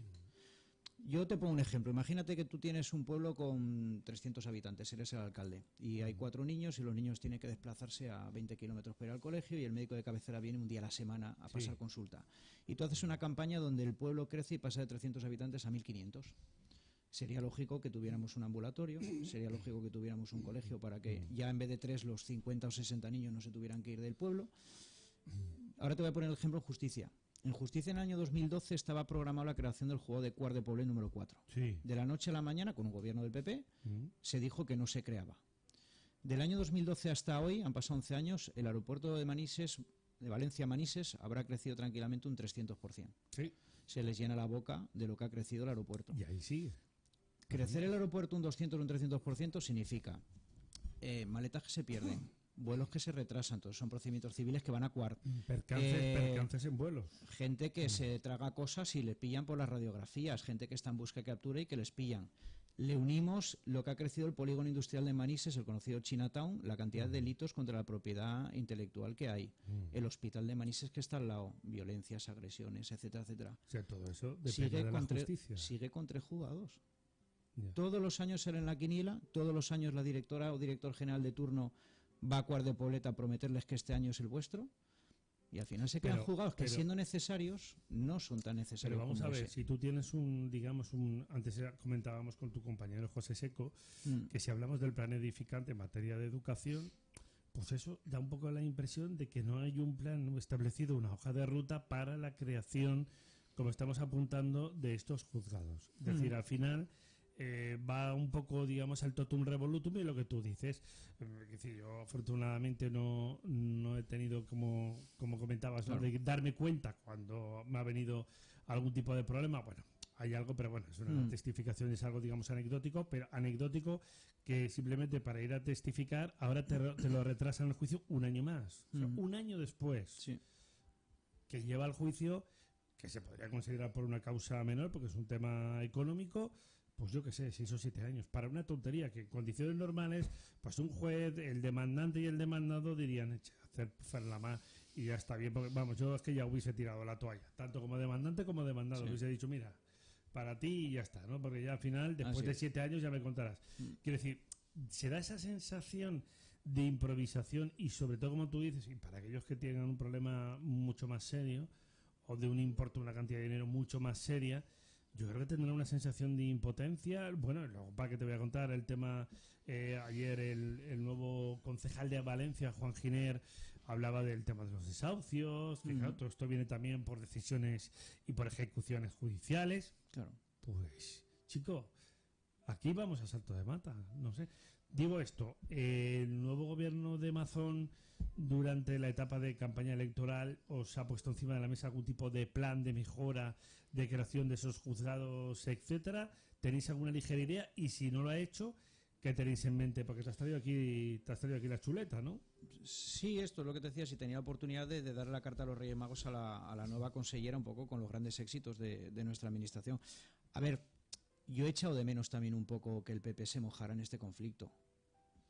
Yo te pongo un ejemplo. Imagínate que tú tienes un pueblo con 300 habitantes, eres el alcalde, y hay 4 niños y los niños tienen que desplazarse a 20 kilómetros para ir al colegio y el médico de cabecera viene un día a la semana a pasar consulta. Y tú haces una campaña donde el pueblo crece y pasa de 300 habitantes a 1.500. Sería lógico que tuviéramos un ambulatorio, sería lógico que tuviéramos un colegio para que ya en vez de 3 los 50 o 60 niños no se tuvieran que ir del pueblo. Ahora te voy a poner el ejemplo en justicia. En justicia en el año 2012 estaba programada la creación del juzgado de Quart de Poblet número 4. Sí. De la noche a la mañana, con un gobierno del PP, se dijo que no se creaba. Del año 2012 hasta hoy, han pasado 11 años, el aeropuerto de Manises, de Valencia-Manises, habrá crecido tranquilamente un 300%. Sí. Se les llena la boca de lo que ha crecido el aeropuerto. Y ahí sigue. Crecer el aeropuerto un 200 o un 300% significa maletas que se pierden, vuelos que se retrasan, todos son procedimientos civiles que van a Quart. Percances en vuelos. Gente que se traga cosas y le pillan por las radiografías, gente que está en busca y captura y que les pillan. Le unimos lo que ha crecido el polígono industrial de Manises, el conocido Chinatown, la cantidad de delitos contra la propiedad intelectual que hay. El hospital de Manises que está al lado, violencias, agresiones, etcétera, etcétera. O sea, todo eso depende de la justicia. Sigue con 3 juzgados. Todos los años sale en la quiniela, todos los años la directora o director general de turno va a Quart de Poblet a prometerles que este año es el vuestro y al final se quedan juzgados que siendo necesarios no son tan necesarios. Pero vamos como a ver, ese. si tú tienes antes comentábamos con tu compañero José Seco, que si hablamos del plan edificante en materia de educación, pues eso da un poco la impresión de que no hay un plan establecido, una hoja de ruta para la creación, como estamos apuntando, de estos juzgados. Es decir, al final va un poco, digamos, al totum revolutum y lo que tú dices. Es decir, yo afortunadamente no he tenido, como comentabas, ¿no? de darme cuenta cuando me ha venido algún tipo de problema. Bueno, hay algo, pero bueno, es una testificación, es algo, digamos, anecdótico, pero anecdótico que simplemente para ir a testificar ahora te lo retrasan el juicio un año más. O sea, un año después que lleva el juicio, que se podría considerar por una causa menor porque es un tema económico, pues yo qué sé, 6 o 7 años, para una tontería que en condiciones normales, pues un juez, el demandante y el demandado dirían, hacer la más y ya está bien, porque vamos, yo es que ya hubiese tirado la toalla, tanto como demandante como demandado, hubiese dicho, mira, para ti y ya está, ¿no? Porque ya al final, después de 7 años ya me contarás. Quiero decir, se da esa sensación de improvisación y sobre todo, como tú dices, y para aquellos que tengan un problema mucho más serio o de un importe, una cantidad de dinero mucho más seria, yo creo que tendrá una sensación de impotencia. Bueno, luego para que te voy a contar el tema, ayer el nuevo concejal de Valencia, Juan Giner, hablaba del tema de los desahucios, que claro, todo esto viene también por decisiones y por ejecuciones judiciales. Claro. Pues, chico, aquí vamos a salto de mata, no sé. Digo esto, el nuevo gobierno de Mazón durante la etapa de campaña electoral os ha puesto encima de la mesa algún tipo de plan de mejora, de creación de esos juzgados, etcétera. ¿Tenéis alguna ligera idea? Y si no lo ha hecho, ¿qué tenéis en mente? Porque te has traído aquí la chuleta, ¿no? Sí, esto es lo que te decía, si tenía la oportunidad de darle la carta a los Reyes Magos a la nueva consellera, un poco con los grandes éxitos de nuestra administración. A ver, yo he echado de menos también un poco que el PP se mojara en este conflicto.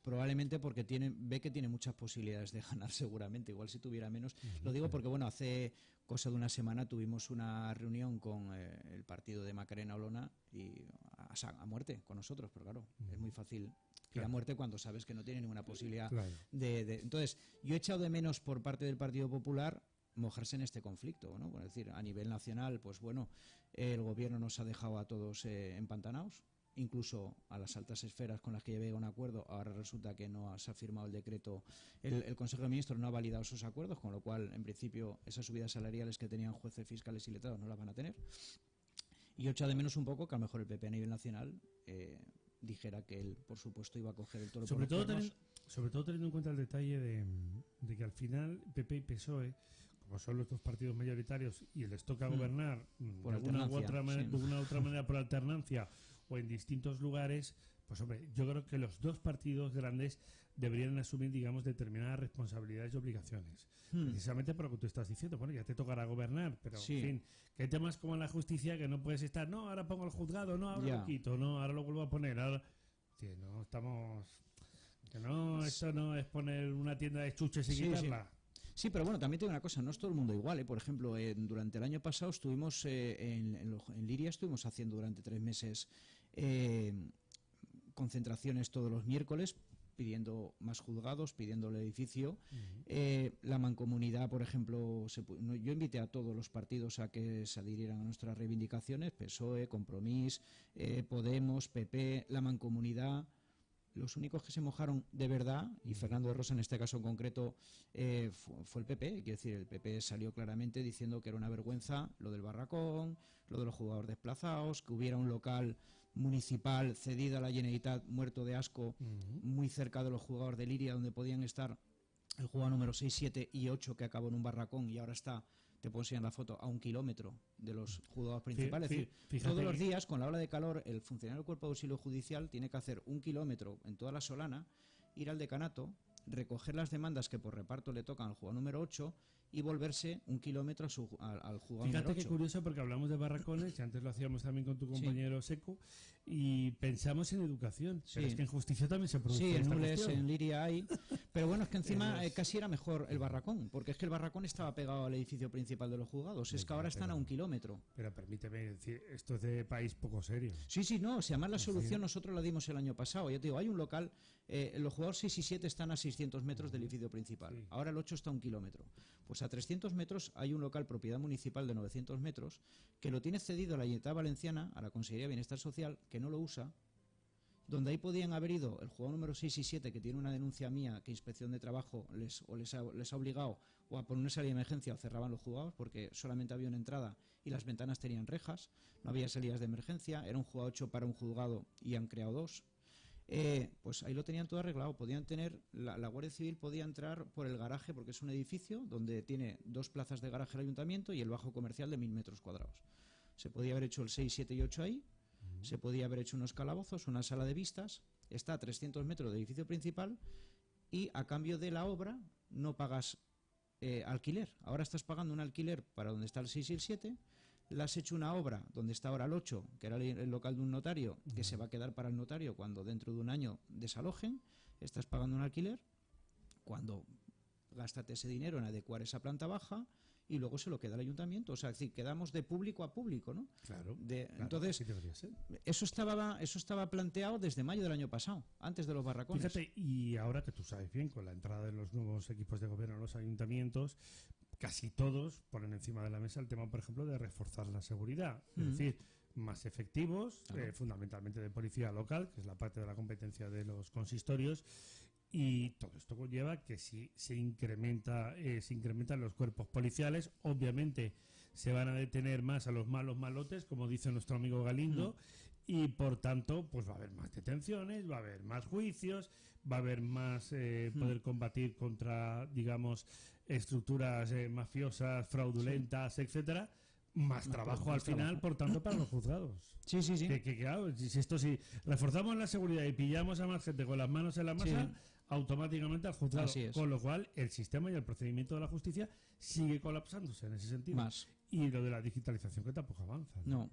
Probablemente porque ve que tiene muchas posibilidades de ganar seguramente, igual si tuviera menos. Lo digo porque, bueno, hace cosa de una semana tuvimos una reunión con el partido de Macarena Olona y a muerte con nosotros, pero claro, es muy fácil ir a muerte cuando sabes que no tiene ninguna posibilidad de... Entonces, yo he echado de menos por parte del Partido Popular mojarse en este conflicto, ¿no? Es decir, a nivel nacional, pues bueno, el gobierno nos ha dejado a todos empantanados. incluso a las altas esferas con las que llevé un acuerdo, ahora resulta que no se ha firmado el decreto, el Consejo de Ministros no ha validado esos acuerdos, con lo cual, en principio, esas subidas salariales que tenían jueces, fiscales y letrados no las van a tener. Y yo echo de menos un poco que a lo mejor el PP a nivel nacional dijera que él, por supuesto, iba a coger el toro por los cuernos. Sobre todo teniendo en cuenta el detalle de que al final PP y PSOE, como son los dos partidos mayoritarios y les toca gobernar de una u otra manera por alternancia o en distintos lugares, pues hombre, yo creo que los dos partidos grandes deberían asumir, digamos, determinadas responsabilidades y obligaciones. Precisamente por lo que tú estás diciendo, bueno, ya te tocará gobernar, pero en fin, que hay temas como en la justicia que no puedes estar, no, ahora pongo el juzgado, no, ahora lo quito, no, ahora lo vuelvo a poner, ahora... Sí, no estamos... Que no, esto no es poner una tienda de chuches y quitarla. Sí, pero bueno, también tengo una cosa, no es todo el mundo igual, ¿eh? Por ejemplo, durante el año pasado estuvimos en Liria, estuvimos haciendo durante 3 meses concentraciones todos los miércoles, pidiendo más juzgados, pidiendo el edificio. La mancomunidad, por ejemplo, yo invité a todos los partidos a que se adhirieran a nuestras reivindicaciones, PSOE, Compromís, Podemos, PP, la mancomunidad. Los únicos que se mojaron de verdad, y Fernando de Rosa en este caso en concreto, fue el PP. Quiero decir, el PP salió claramente diciendo que era una vergüenza lo del barracón, lo de los jugadores desplazados, que hubiera un local municipal cedido a la Generalitat muerto de asco muy cerca de los jugadores de Liria, donde podían estar el jugador número 6, 7 y 8 que acabó en un barracón y ahora está, te puedo enseñar la foto, a 1 kilómetro de los jugadores principales. Es decir, todos los días, con la ola de calor, el funcionario del Cuerpo de Auxilio Judicial tiene que hacer 1 kilómetro en toda la Solana, ir al decanato, recoger las demandas que por reparto le tocan al jugador número 8 y volverse 1 kilómetro al jugador número 8. Fíjate qué curioso, porque hablamos de barracones, y antes lo hacíamos también con tu compañero Seco, y pensamos en educación, pero es que en justicia también se produce. Sí, en Nules, en Liria hay, pero bueno, es que encima casi era mejor el barracón, porque es que el barracón estaba pegado al edificio principal de los juzgados, es que ahora están a 1 kilómetro. Pero permíteme decir, esto es de país poco serio. Sí, no, si además la solución nosotros la dimos el año pasado, yo te digo, hay un local, los jugadores 6 y 7 están a 600 metros del edificio principal, ahora el 8 está a 1 kilómetro. Pues a 300 metros hay un local propiedad municipal de 900 metros que lo tiene cedido a la Generalitat Valenciana, a la Consejería de Bienestar Social, que no lo usa, donde ahí podían haber ido el jugador número 6 y 7, que tiene una denuncia mía que Inspección de Trabajo les ha obligado o a poner una salida de emergencia o cerraban los juzgados porque solamente había una entrada y las ventanas tenían rejas, no había salidas de emergencia, era un juzgado 8 para un juzgado y han creado 2. Pues ahí lo tenían todo arreglado, podían tener, la Guardia Civil podía entrar por el garaje porque es un edificio donde tiene 2 plazas de garaje el ayuntamiento y el bajo comercial de 1000 metros cuadrados. Se podía haber hecho el 6, 7 y 8 ahí, se podía haber hecho unos calabozos, una sala de vistas, está a 300 metros del edificio principal y a cambio de la obra no pagas alquiler. Ahora estás pagando un alquiler para donde está el 6 y el 7, le has hecho una obra donde está ahora el 8, que era el local de un notario, que se va a quedar para el notario cuando dentro de un año desalojen, estás pagando un alquiler, cuando gástate ese dinero en adecuar esa planta baja y luego se lo queda el ayuntamiento. O sea, es decir, quedamos de público a público, ¿no? Claro. Entonces, sí debería ser. Eso estaba planteado desde mayo del año pasado, antes de los barracones. Fíjate, y ahora que tú sabes bien, con la entrada de los nuevos equipos de gobierno en los ayuntamientos, casi todos ponen encima de la mesa el tema, por ejemplo, de reforzar la seguridad. Es decir, más efectivos, fundamentalmente de policía local, que es la parte de la competencia de los consistorios, y todo esto conlleva que si se incrementan los cuerpos policiales, obviamente se van a detener más a los malos malotes, como dice nuestro amigo Galindo, y por tanto pues va a haber más detenciones, va a haber más juicios, va a haber más poder combatir contra, digamos, estructuras mafiosas, fraudulentas, etcétera. Más trabajo al final, por tanto, para los juzgados. Sí. Que claro, si reforzamos la seguridad y pillamos a más gente con las manos en la masa, automáticamente al juzgado. Con lo cual, el sistema y el procedimiento de la justicia sigue colapsándose en ese sentido. Más. Y lo de la digitalización que tampoco avanza. No.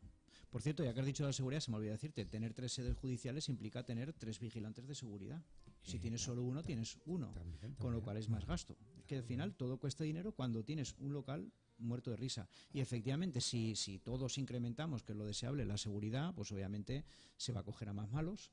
Por cierto, ya que has dicho de la seguridad, se me olvidó decirte, tener 3 sedes judiciales implica tener 3 vigilantes de seguridad. Si tienes solo uno, tienes uno. Con lo cual es más gasto. Que al final todo cuesta dinero cuando tienes un local muerto de risa. Y efectivamente, si todos incrementamos, que es lo deseable, la seguridad, pues obviamente se va a coger a más malos.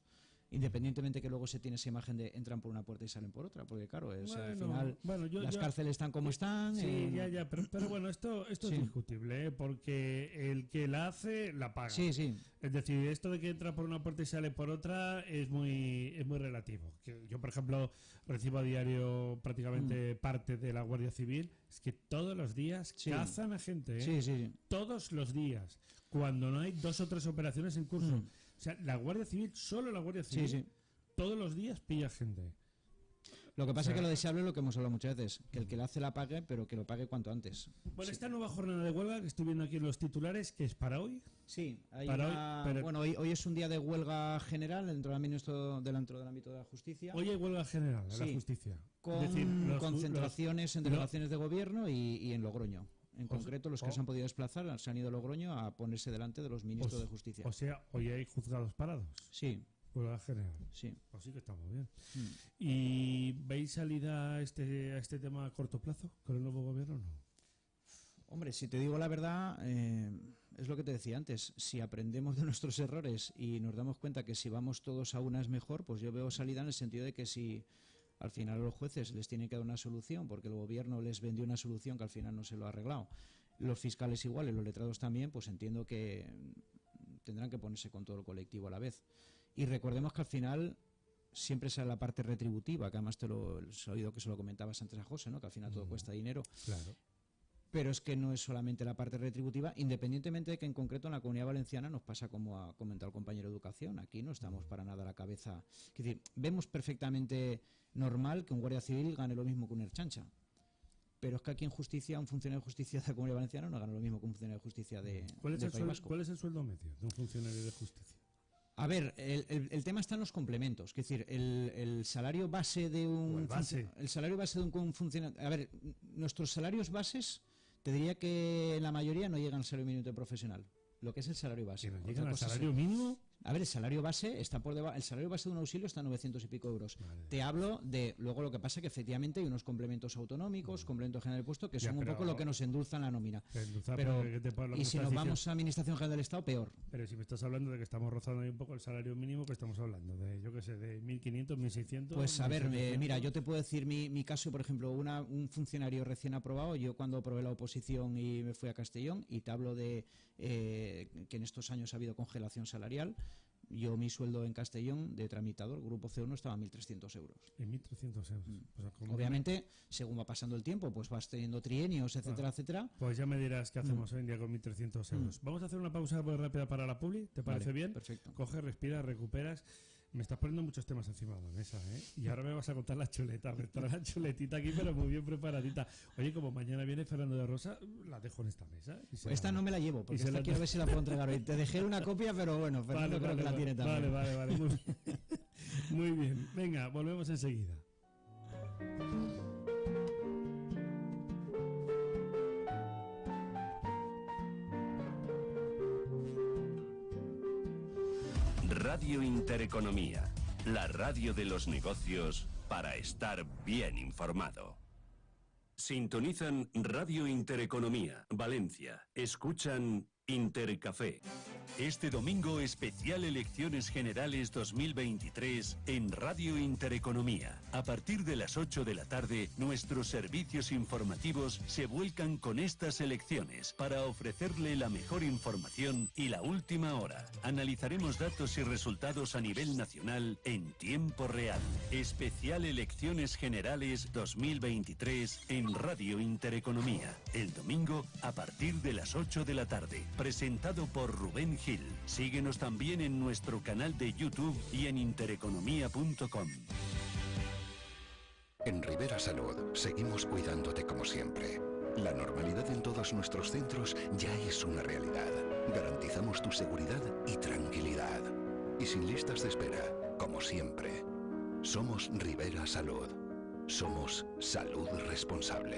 independientemente que luego se tiene esa imagen de entran por una puerta y salen por otra, porque claro, al final las cárceles están como están. Sí, ya, pero bueno, esto es discutible, porque el que la hace, la paga. Sí. Es decir, esto de que entra por una puerta y sale por otra es muy relativo. Yo, por ejemplo, recibo a diario prácticamente parte de la Guardia Civil, es que todos los días cazan a gente, Sí. Todos los días, cuando no hay 2 o 3 operaciones en curso. O sea, la Guardia Civil, solo la Guardia Civil, todos los días pilla gente. Lo que pasa es que lo deseable es lo que hemos hablado muchas veces, que el que la hace la pague, pero que lo pague cuanto antes. Bueno, esta nueva jornada de huelga que estoy viendo aquí en los titulares, que es para hoy. Sí, hoy es un día de huelga general dentro del ámbito de la justicia. Hoy hay huelga general de la justicia. Con concentraciones en delegaciones de gobierno y en Logroño. En concreto, los que se han podido desplazar se han ido a Logroño a ponerse delante de los ministros de Justicia. O sea, hoy hay juzgados parados. Sí. Huelga general. Sí. Así que estamos bien. ¿Y veis salida a este tema a corto plazo con el nuevo gobierno o no? Hombre, si te digo la verdad, es lo que te decía antes. Si aprendemos de nuestros errores y nos damos cuenta que si vamos todos a una es mejor, pues yo veo salida en el sentido de que si al final los jueces les tienen que dar una solución porque el gobierno les vendió una solución que al final no se lo ha arreglado, los fiscales igual y los letrados también, pues entiendo que tendrán que ponerse con todo el colectivo a la vez. Y recordemos que al final siempre sale la parte retributiva, que además te lo he oído que se lo comentabas antes a José, ¿no? Que al final todo cuesta dinero. Claro. Pero es que no es solamente la parte retributiva, independientemente de que en concreto en la Comunidad Valenciana nos pasa como ha comentado el compañero de Educación. Aquí no estamos para nada a la cabeza. Es decir, vemos perfectamente normal que un guardia civil gane lo mismo que un erchancha. Pero es que aquí en justicia, un funcionario de justicia de la Comunidad Valenciana no gana lo mismo que un funcionario de justicia de ¿Cuál es el sueldo medio de un funcionario de justicia? A ver, el tema está en los complementos. Es decir, el salario base de un funcionario. A ver, nuestros salarios bases, te diría que la mayoría no llegan al salario mínimo profesional. Lo que es el salario base. ¿No llegan al salario mínimo? A ver, el salario base está por debajo. El salario base de un auxilio está a 900 y pico euros. Vale. Te hablo de luego lo que pasa que efectivamente hay unos complementos autonómicos, complementos generales de puesto, que son un poco lo que nos endulzan la nómina. Y si nos vamos a Administración General del Estado, peor. Pero si me estás hablando de que estamos rozando ahí un poco el salario mínimo, que estamos hablando de, yo qué sé, de 1.500, 1.600. Pues a ver, mira, yo te puedo decir mi caso, por ejemplo, un funcionario recién aprobado. Yo cuando aprobé la oposición y me fui a Castellón, y te hablo de que en estos años ha habido congelación salarial. Yo mi sueldo en Castellón de tramitador, grupo C1, estaba en 1.300 euros. En 1.300 euros. Pues, obviamente, según va pasando el tiempo, pues vas teniendo trienios, etcétera, etcétera. Pues ya me dirás qué hacemos hoy en día con 1.300 euros. Vamos a hacer una pausa muy rápida para la publi, ¿te parece bien? Perfecto. Coge, respira, recuperas. Me estás poniendo muchos temas encima de la mesa, ¿eh? Y ahora me vas a contar la chuleta. Me trae la chuletita aquí, pero muy bien preparadita. Oye, como mañana viene Fernando de Rosa, la dejo en esta mesa. Esta no me la llevo, porque esta quiero ver si la puedo entregar hoy. Te dejé una copia, pero bueno, Fernando creo que la tiene también. Vale. Muy bien. Venga, volvemos enseguida. Radio Intereconomía, la radio de los negocios para estar bien informado. Sintonizan Radio Intereconomía, Valencia. Escuchan Intercafé. Este domingo, especial Elecciones Generales 2023 en Radio Intereconomía. A partir de las 8 de la tarde, nuestros servicios informativos se vuelcan con estas elecciones para ofrecerle la mejor información y la última hora. Analizaremos datos y resultados a nivel nacional en tiempo real. Especial Elecciones Generales 2023 en Radio Intereconomía. El domingo, a partir de las 8 de la tarde. Presentado por Rubén Gil. Síguenos también en nuestro canal de YouTube y en intereconomía.com. En Rivera Salud seguimos cuidándote como siempre. La normalidad en todos nuestros centros ya es una realidad. Garantizamos tu seguridad y tranquilidad. Y sin listas de espera, como siempre. Somos Rivera Salud. Somos salud responsable.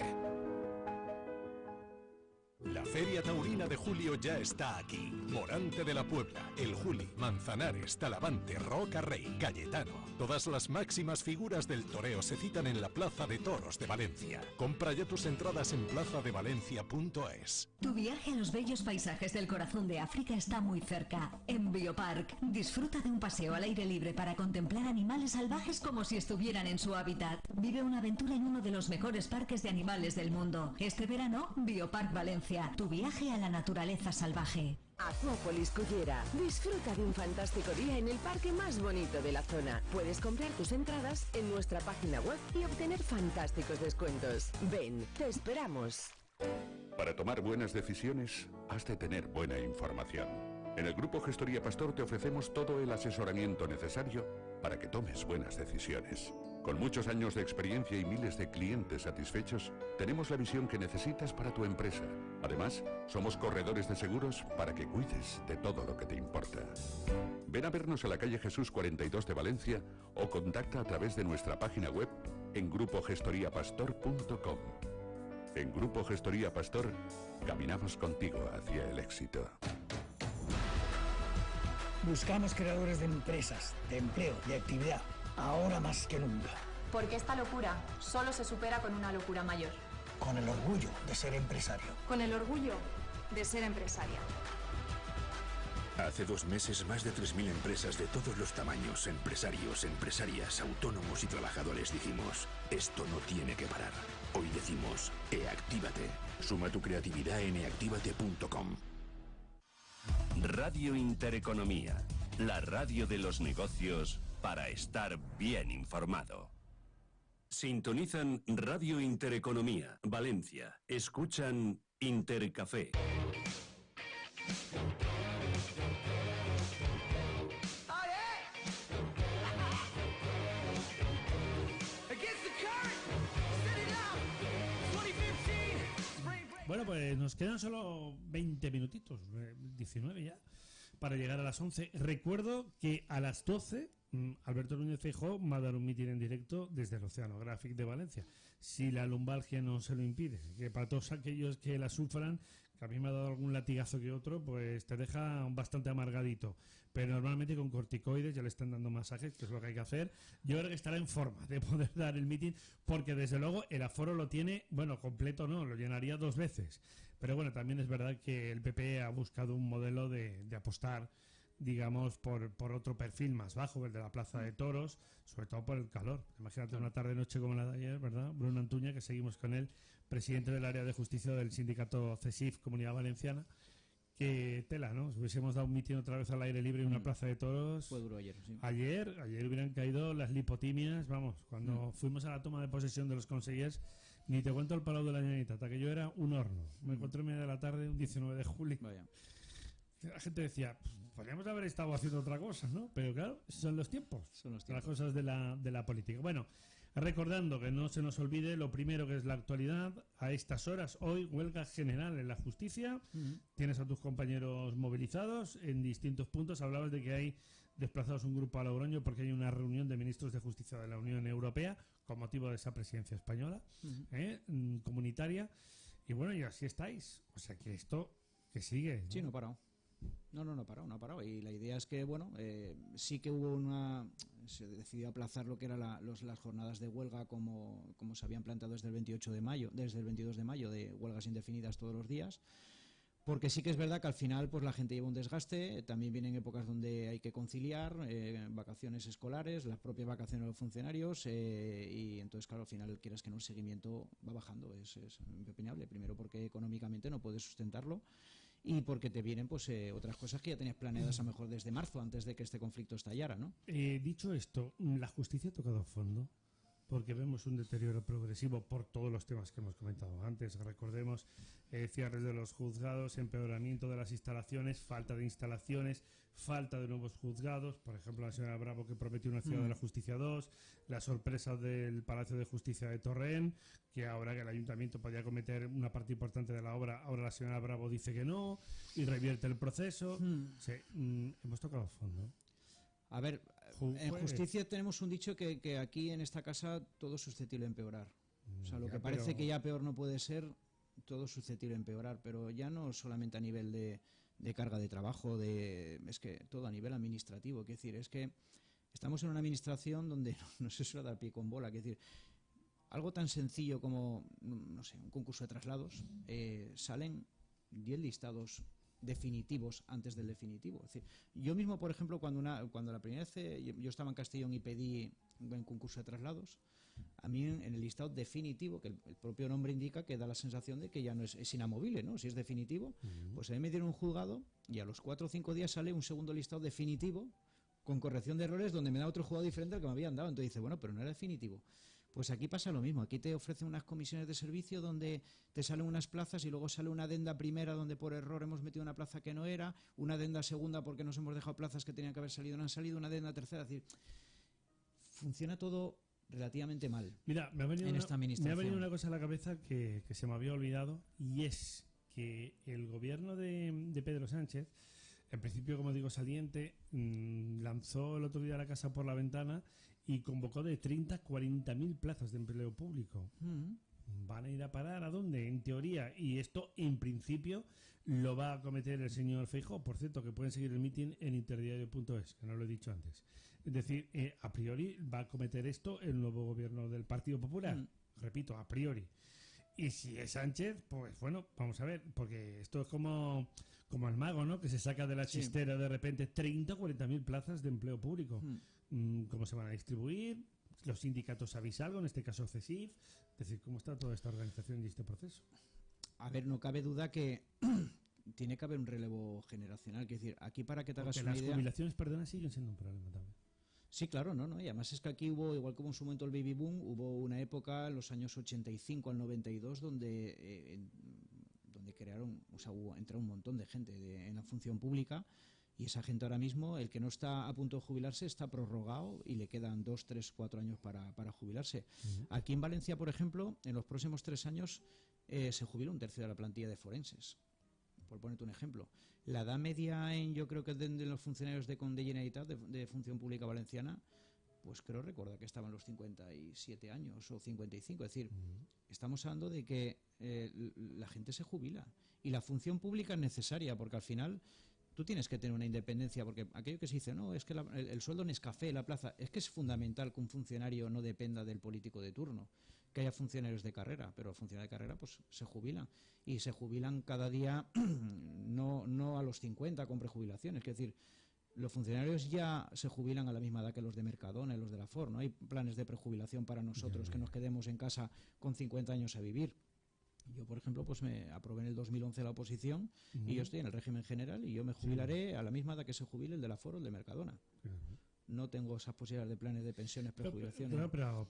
La Feria Taurina de Julio ya está aquí. Morante de la Puebla, El Juli, Manzanares, Talavante, Roca Rey, Cayetano. Todas las máximas figuras del toreo se citan en la Plaza de Toros de Valencia. Compra ya tus entradas en plazadevalencia.es. Tu viaje a los bellos paisajes del corazón de África está muy cerca. En Biopark, disfruta de un paseo al aire libre para contemplar animales salvajes como si estuvieran en su hábitat. Vive una aventura en uno de los mejores parques de animales del mundo. Este verano, Biopark Valencia, tu viaje a la naturaleza salvaje. Acuópolis Cullera. Disfruta de un fantástico día en el parque más bonito de la zona. Puedes comprar tus entradas en nuestra página web y obtener fantásticos descuentos. Ven, te esperamos. Para tomar buenas decisiones, has de tener buena información. En el Grupo Gestoría Pastor te ofrecemos todo el asesoramiento necesario para que tomes buenas decisiones. Con muchos años de experiencia y miles de clientes satisfechos, tenemos la visión que necesitas para tu empresa. Además, somos corredores de seguros para que cuides de todo lo que te importa. Ven a vernos a la calle Jesús 42 de Valencia o contacta a través de nuestra página web en grupogestoriapastor.com. En Grupo Gestoría Pastor, caminamos contigo hacia el éxito. Buscamos creadores de empresas, de empleo, de actividad, ahora más que nunca. Porque esta locura solo se supera con una locura mayor. Con el orgullo de ser empresario. Con el orgullo de ser empresaria. Hace 2 meses, más de 3.000 empresas de todos los tamaños, empresarios, empresarias, autónomos y trabajadores dijimos, esto no tiene que parar. Hoy decimos, eactívate. Suma tu creatividad en eactívate.com. Radio Intereconomía, la radio de los negocios para estar bien informado. Sintonizan Radio Intereconomía, Valencia. Escuchan Intercafé. Bueno, pues nos quedan solo 20 minutitos, 19 ya, para llegar a las 11. Recuerdo que a las 12 Alberto Núñez Feijóo va a dar un mitin en directo desde el Oceanographic de Valencia, si la lumbalgia no se lo impide, que para todos aquellos que la sufran, que a mí me ha dado algún latigazo que otro, pues te deja bastante amargadito, pero normalmente con corticoides ya le están dando masajes, que es lo que hay que hacer. Yo creo que estará en forma de poder dar el mitin, porque desde luego el aforo lo tiene, bueno, completo no, lo llenaría 2 veces, pero bueno, también es verdad que el PP ha buscado un modelo de apostar, digamos, por otro perfil más bajo, el de la Plaza de Toros, sobre todo por el calor. Imagínate una tarde-noche como la de ayer, ¿verdad? Bruno Antuña, que seguimos con él, presidente del área de justicia del sindicato CESIF Comunidad Valenciana, que tela, ¿no? Si hubiésemos dado un mitin otra vez al aire libre en una Plaza de Toros... Fue duro ayer, sí. Ayer hubieran caído las lipotimias, vamos, cuando fuimos a la toma de posesión de los consellers, ni te cuento el Palau de la Generalitat, que yo era un horno. Me encontré en media de la tarde, un 19 de julio. Vaya. La gente decía, podríamos haber estado haciendo otra cosa, ¿no? Pero claro, son los tiempos. Son los tiempos. Las cosas de la política. Bueno, recordando que no se nos olvide lo primero que es la actualidad. A estas horas, hoy, huelga general en la justicia. Tienes a tus compañeros movilizados en distintos puntos. Hablabas de que hay desplazados un grupo a Logroño porque hay una reunión de ministros de justicia de la Unión Europea con motivo de esa presidencia española, comunitaria. Y bueno, y así estáis. O sea que esto que sigue, ¿no? Sí, no ha parado. No ha parado. Y la idea es que, bueno, sí que se decidió aplazar lo que eran las jornadas de huelga como se habían planteado desde el 22 de mayo, de huelgas indefinidas todos los días, porque sí que es verdad que al final pues la gente lleva un desgaste, también vienen épocas donde hay que conciliar, vacaciones escolares, las propias vacaciones de los funcionarios, y entonces, claro, al final, quieras que no, el seguimiento va bajando, es impepinable, primero porque económicamente no puedes sustentarlo, y porque te vienen pues otras cosas que ya tenías planeadas a lo mejor desde marzo, antes de que este conflicto estallara, ¿no? Dicho esto, la justicia ha tocado fondo, porque vemos un deterioro progresivo por todos los temas que hemos comentado antes. Recordemos cierres de los juzgados, empeoramiento de las instalaciones, falta de instalaciones, falta de nuevos juzgados. Por ejemplo, la señora Bravo, que prometió una ciudad de la justicia 2, la sorpresa del Palacio de Justicia de Torrent, que ahora que el ayuntamiento podía cometer una parte importante de la obra, ahora la señora Bravo dice que no y revierte el proceso. Sí, hemos tocado fondo. A ver, en justicia tenemos un dicho que aquí en esta casa todo es susceptible de empeorar. O sea, lo que parece que ya peor no puede ser, todo es susceptible de empeorar, pero ya no solamente a nivel de carga de trabajo, es que todo a nivel administrativo. Quiero decir, es que Estamos en una administración donde no se suele dar pie con bola, es decir, algo tan sencillo como, no sé, un concurso de traslados, salen 10 listados definitivos antes del definitivo. Es decir, yo mismo, por ejemplo, cuando la primera vez yo estaba en Castellón y pedí un concurso de traslados, a mí en el listado definitivo, que el propio nombre indica, que da la sensación de que ya no es inamovible, ¿no? Si es definitivo, pues a mí me dieron un juzgado y a los 4 o 5 días sale un segundo listado definitivo con corrección de errores donde me da otro juzgado diferente al que me habían dado. Entonces dice, bueno, pero no era definitivo. Pues aquí pasa lo mismo, aquí te ofrecen unas comisiones de servicio donde te salen unas plazas y luego sale una adenda primera donde por error hemos metido una plaza que no era, una adenda segunda porque nos hemos dejado plazas que tenían que haber salido no han salido, una adenda tercera, es decir, funciona todo relativamente mal. Mira, esta administración. Me ha venido una cosa a la cabeza que se me había olvidado, y es que el gobierno de Pedro Sánchez, en principio, como digo, saliente, lanzó el otro día la casa por la ventana y convocó de 30 a 40.000 plazas de empleo público. ¿Van a ir a parar a dónde? En teoría, y esto en principio lo va a acometer el señor Feijóo. Por cierto, que pueden seguir el mitin en interdiario.es, que no lo he dicho antes. Es decir, a priori va a acometer esto el nuevo gobierno del Partido Popular. Repito, a priori. Y si es Sánchez, pues bueno, vamos a ver, porque esto es como el mago, ¿no? Que se saca de la chistera de repente 30 o 40.000 plazas de empleo público. ¿Cómo se van a distribuir? ¿Los sindicatos sabéis algo? En este caso CESIF. Es decir, ¿cómo está toda esta organización y este proceso? A ver, no cabe duda que tiene que haber un relevo generacional. Es decir, aquí para que te hagas una idea... las jubilaciones, perdona, siguen siendo un problema también. Sí, claro, no. Y además es que aquí hubo, igual como en su momento el baby boom, hubo una época en los años 85 al 92 donde crearon, o sea, entró un montón de gente en la función pública, y esa gente ahora mismo, el que no está a punto de jubilarse, está prorrogado y le quedan 2, 3, 4 años para jubilarse. Aquí en Valencia, por ejemplo, en los próximos 3 años se jubila un tercio de la plantilla de forenses, por ponerte un ejemplo. La edad media yo creo que de los funcionarios de Conde Generalitat, de Función Pública Valenciana, pues creo recordar que estaban los 57 años o 55. Es decir, estamos hablando de que la gente se jubila y la función pública es necesaria, porque al final tú tienes que tener una independencia, porque aquello que se dice, no, es que el sueldo en Nescafé, la plaza, es que es fundamental que un funcionario no dependa del político de turno, que haya funcionarios de carrera, pero los funcionarios de carrera pues se jubilan, y se jubilan cada día, no a los 50 con prejubilaciones, es decir, los funcionarios ya se jubilan a la misma edad que los de Mercadona y los de la Ford, no hay planes de prejubilación para nosotros que nos quedemos en casa con 50 años a vivir. Yo, por ejemplo, pues me aprobé en el 2011 la oposición y yo estoy en el régimen general y yo me jubilaré a la misma edad que se jubile el de la Ford o el de Mercadona. No tengo esas posibilidades de planes de pensiones, prejubilaciones.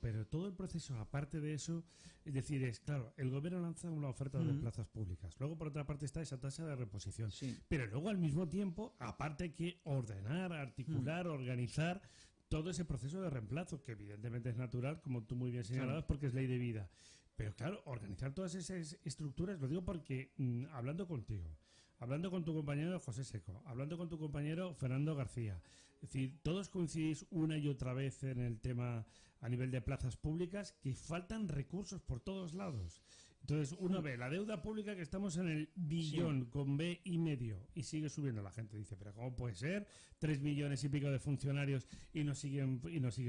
Pero todo el proceso, aparte de eso, es decir, claro, el gobierno lanza una oferta de plazas públicas. Luego, por otra parte, está esa tasa de reposición. Pero luego, al mismo tiempo, aparte hay que ordenar, articular, organizar todo ese proceso de reemplazo, que evidentemente es natural, como tú muy bien señalabas, porque es ley de vida. Pero claro, organizar todas esas estructuras, lo digo porque hablando contigo, hablando con tu compañero José Seco, hablando con tu compañero Fernando García, es decir, todos coincidís una y otra vez en el tema a nivel de plazas públicas, que faltan recursos por todos lados. Entonces uno ve la deuda pública, que estamos en el billón con B y medio, y sigue subiendo. La gente dice, pero ¿cómo puede ser? 3 millones y pico de funcionarios y nos siguen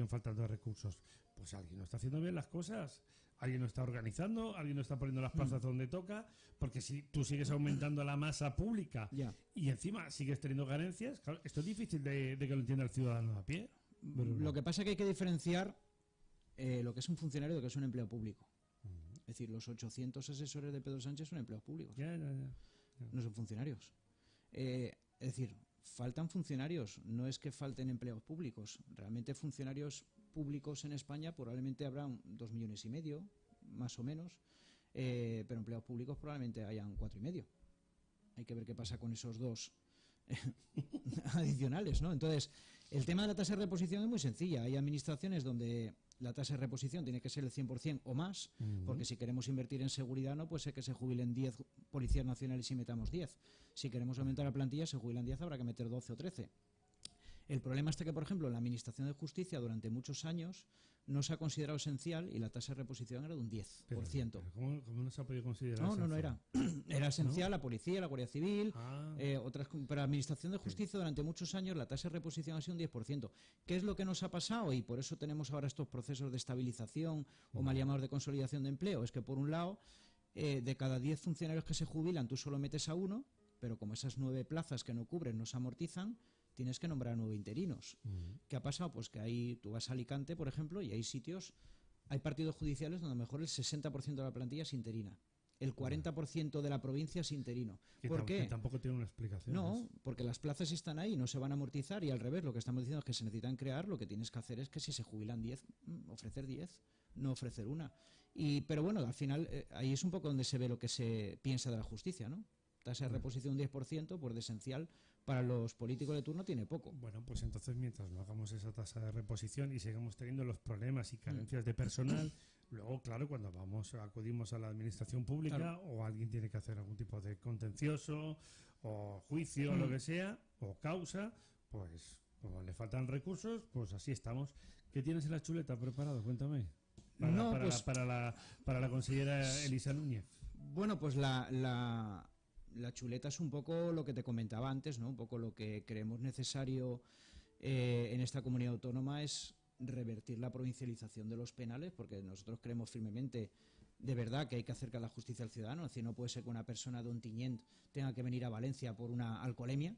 faltando recursos. Pues alguien no está haciendo bien las cosas. Alguien no está organizando, alguien no está poniendo las plazas donde toca, porque si tú sigues aumentando la masa pública y encima sigues teniendo carencias, claro, esto es difícil de que lo entienda el ciudadano a pie. Lo que pasa es que hay que diferenciar lo que es un funcionario de lo que es un empleo público. Es decir, los 800 asesores de Pedro Sánchez son empleos públicos. No son funcionarios. Es decir, faltan funcionarios, no es que falten empleos públicos. Realmente funcionarios públicos en España probablemente habrá 2,5 millones, más o menos, pero empleados públicos probablemente hayan 4,5. Hay que ver qué pasa con esos dos adicionales, ¿no? Entonces, el tema de la tasa de reposición es muy sencilla. Hay administraciones donde la tasa de reposición tiene que ser el 100% o más, porque si queremos invertir en seguridad no puede ser que se jubilen 10 policías nacionales y metamos 10. Si queremos aumentar la plantilla, se jubilan 10, habrá que meter 12 o 13. El problema está que, por ejemplo, en la Administración de Justicia durante muchos años no se ha considerado esencial y la tasa de reposición era de un 10%. Pero ¿cómo no se ha podido considerar? No era. Era esencial, ¿no? La policía, la Guardia Civil, pero la Administración de Justicia durante muchos años la tasa de reposición ha sido un 10%. ¿Qué es lo que nos ha pasado? Y por eso tenemos ahora estos procesos de estabilización o mal llamados de consolidación de empleo. Es que, por un lado, de cada 10 funcionarios que se jubilan, tú solo metes a uno, pero como esas 9 plazas que no cubren no se amortizan, tienes que nombrar 9 interinos. ¿Qué ha pasado? Pues que ahí tú vas a Alicante, por ejemplo, y hay sitios, hay partidos judiciales donde a lo mejor el 60% de la plantilla es interina. El 40% de la provincia es interino. ¿Por qué? Que tampoco tiene una explicación. No, porque las plazas están ahí, no se van a amortizar, y al revés, lo que estamos diciendo es que se necesitan crear. Lo que tienes que hacer es que si se jubilan 10, ofrecer 10, no ofrecer una. Pero bueno, al final ahí es un poco donde se ve lo que se piensa de la justicia, ¿no? Tasa de reposición 10%, pues de esencial para los políticos de turno tiene poco. Bueno, pues entonces mientras no hagamos esa tasa de reposición y sigamos teniendo los problemas y carencias de personal, luego, claro, cuando acudimos a la administración pública, claro, o alguien tiene que hacer algún tipo de contencioso o juicio o lo que sea, o causa, pues como le faltan recursos, pues así estamos. ¿Qué tienes en la chuleta preparado? Cuéntame. Para la consellera Elisa Núñez. Bueno, pues la chuleta es un poco lo que te comentaba antes, ¿no? Un poco lo que creemos necesario en esta comunidad autónoma es revertir la provincialización de los penales, porque nosotros creemos firmemente, de verdad, que hay que acercar la justicia al ciudadano. Es decir, no puede ser que una persona de Ontinyent tenga que venir a Valencia por una alcoholemia,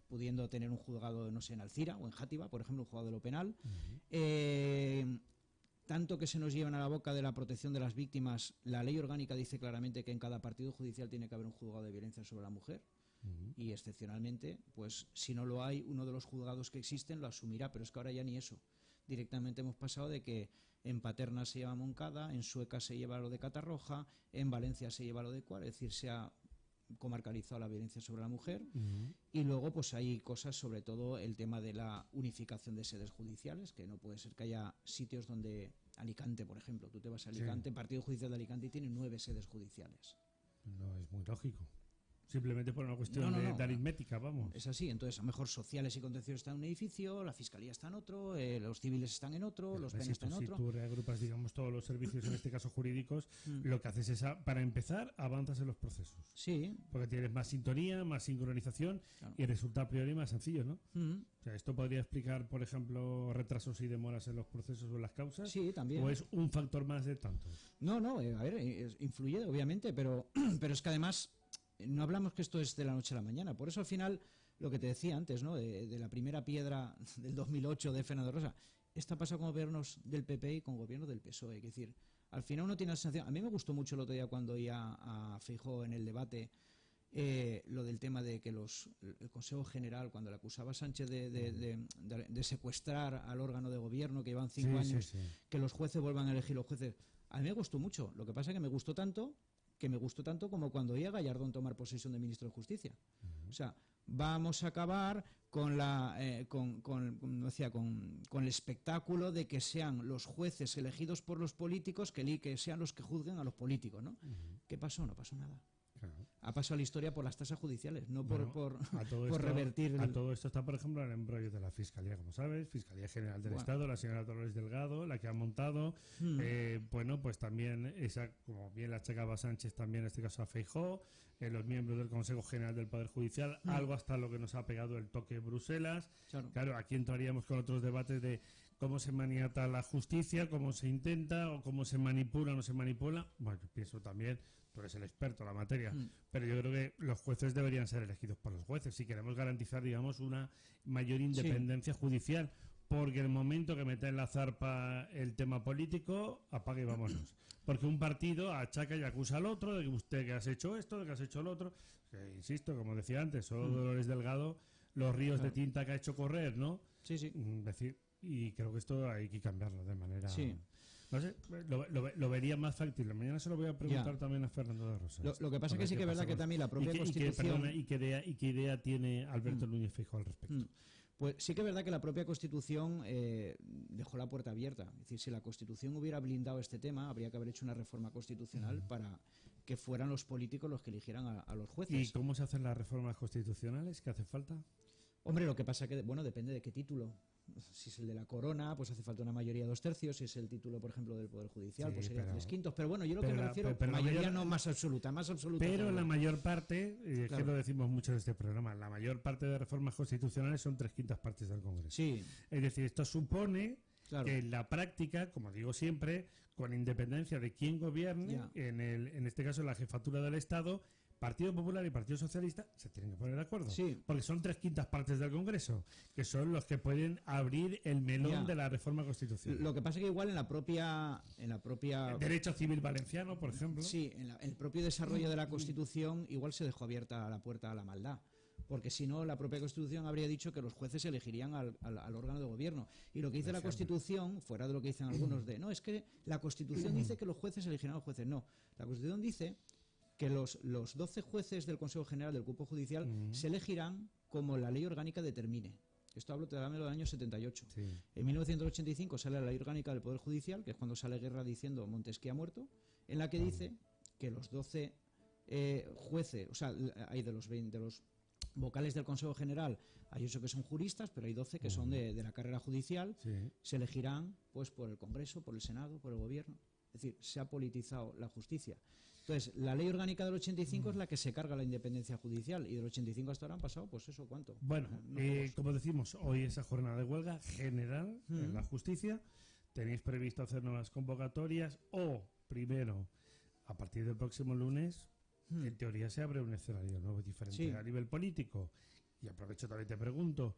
pudiendo tener un juzgado, no sé, en Alcira o en Játiva, por ejemplo, un juzgado de lo penal. Tanto que se nos llevan a la boca de la protección de las víctimas. La ley orgánica dice claramente que en cada partido judicial tiene que haber un juzgado de violencia sobre la mujer, y excepcionalmente, pues si no lo hay, uno de los juzgados que existen lo asumirá, pero es que ahora ya ni eso. Directamente hemos pasado de que en Paterna se lleva Moncada, en Sueca se lleva lo de Catarroja, en Valencia se lleva lo de Cuar, es decir, se ha comarcalizado la violencia sobre la mujer. Y luego pues hay cosas, sobre todo el tema de la unificación de sedes judiciales, que no puede ser que haya sitios donde Alicante, por ejemplo, tú te vas a Alicante, Partido Judicial de Alicante, y tiene 9 sedes judiciales. No es muy lógico. Simplemente por una cuestión de aritmética, vamos. Es así. Entonces, a lo mejor sociales y contenciosos están en un edificio, la fiscalía está en otro, los civiles están en otro, pero los penas están en otro. Si tú reagrupas, digamos, todos los servicios, en este caso jurídicos, lo que haces es, para empezar, avanzas en los procesos. Sí. Porque tienes más sintonía, más sincronización, claro, y resulta a priori más sencillo, ¿no? O sea, ¿esto podría explicar, por ejemplo, retrasos y demoras en los procesos o en las causas? Sí, también. ¿O es un factor más de tantos? No, a ver, influye, obviamente, pero es que además no hablamos que esto es de la noche a la mañana. Por eso, al final, lo que te decía antes, ¿no? De la primera piedra del 2008 de Fernando Rosa, esta pasa con gobiernos del PP y con gobiernos del PSOE. Es decir, al final uno tiene la sensación. A mí me gustó mucho el otro día cuando oía a Feijóo en el debate lo del tema de que el Consejo General, cuando le acusaba a Sánchez de secuestrar al órgano de gobierno, que llevan 5 años, que los jueces vuelvan a elegir los jueces. A mí me gustó mucho. Lo que pasa es que me gustó tanto como cuando oía a Gallardón tomar posesión de ministro de Justicia. O sea, vamos a acabar con el espectáculo de que sean los jueces elegidos por los políticos que sean los que juzguen a los políticos, ¿no? ¿Qué pasó? No pasó nada. Claro. Ha pasado la historia por las tasas judiciales, no por revertir. A todo esto está, por ejemplo, el embrollo de la Fiscalía, como sabes, Fiscalía General del Estado, la señora Dolores Delgado, la que ha montado. Bueno, pues también, esa, como bien la achacaba Sánchez, también en este caso a Feijóo, los miembros del Consejo General del Poder Judicial, algo hasta lo que nos ha pegado el toque Bruselas. Claro, aquí entraríamos con otros debates de cómo se maniata la justicia, cómo se intenta, o cómo se manipula o no se manipula. Bueno, yo pienso también, tú eres el experto en la materia, pero yo creo que los jueces deberían ser elegidos por los jueces si queremos garantizar, digamos, una mayor independencia judicial, porque el momento que mete en la zarpa el tema político, apaga y vámonos. Porque un partido achaca y acusa al otro de que usted que has hecho esto, de que has hecho lo otro. Que, insisto, como decía antes, solo Dolores Delgado, los ríos de tinta que ha hecho correr, ¿no? Decir, y creo que esto hay que cambiarlo de manera... No sé, lo vería más factible. Mañana se lo voy a preguntar también a Fernando de Rosas. Lo que pasa es que sí que es verdad que también la propia Constitución... ¿Y qué idea tiene Alberto Núñez Feijóo al respecto? Pues sí que es verdad que la propia Constitución dejó la puerta abierta. Es decir, si la Constitución hubiera blindado este tema, habría que haber hecho una reforma constitucional para que fueran los políticos los que eligieran a los jueces. ¿Y cómo se hacen las reformas constitucionales? ¿Qué hace falta? Hombre, lo que pasa que, bueno, depende de qué título. Si es el de la corona, pues hace falta una mayoría de 2/3. Si es el título, por ejemplo, del Poder Judicial, Sí, pues sería pero- 3/5. Pero bueno, yo lo que me refiero, pero la mayoría mayor- no más absoluta, más absoluta. Pero como- la mayor parte, y es Claro. que lo decimos mucho en este programa, la mayor parte de reformas constitucionales son 3/5 partes del Congreso. Sí. Es decir, esto supone Claro. que en la práctica, como digo siempre, con independencia de quién gobierne, Ya. en este caso la jefatura del Estado, Partido Popular y Partido Socialista se tienen que poner de acuerdo. Sí. Porque son 3/5 partes del Congreso, que son los que pueden abrir el melón Ya. de la reforma constitucional. Lo que pasa es que igual en la propia El derecho civil valenciano, por ejemplo. Sí, en el propio desarrollo de la Constitución igual se dejó abierta la puerta a la maldad. Porque si no, la propia Constitución habría dicho que los jueces elegirían al órgano de gobierno. Y lo que dice la Constitución, fuera de lo que dicen algunos de, no, es que la Constitución dice que los jueces elegirán a los jueces. No, la Constitución dice que los 12 jueces del Consejo General del Cuerpo Judicial se elegirán como la ley orgánica determine. Esto hablo del año 78. En 1985 sale la ley orgánica del Poder Judicial, que es cuando sale Guerra diciendo Montesquieu ha muerto, en la que dice que los 12 jueces, o sea, hay de los vocales del Consejo General, hay 8 que son juristas, pero hay 12 que son de la carrera judicial, se elegirán pues por el Congreso, por el Senado, por el Gobierno. Es decir, se ha politizado la justicia. Entonces, la ley orgánica del 85 es la que se carga la independencia judicial, y del 85 hasta ahora han pasado, pues eso, ¿cuánto? Bueno, No como decimos, hoy es esa jornada de huelga general en la justicia. ¿Tenéis previsto hacer nuevas convocatorias o, primero, a partir del próximo lunes, en teoría se abre un escenario nuevo y diferente Sí. a nivel político? Y aprovecho también te pregunto,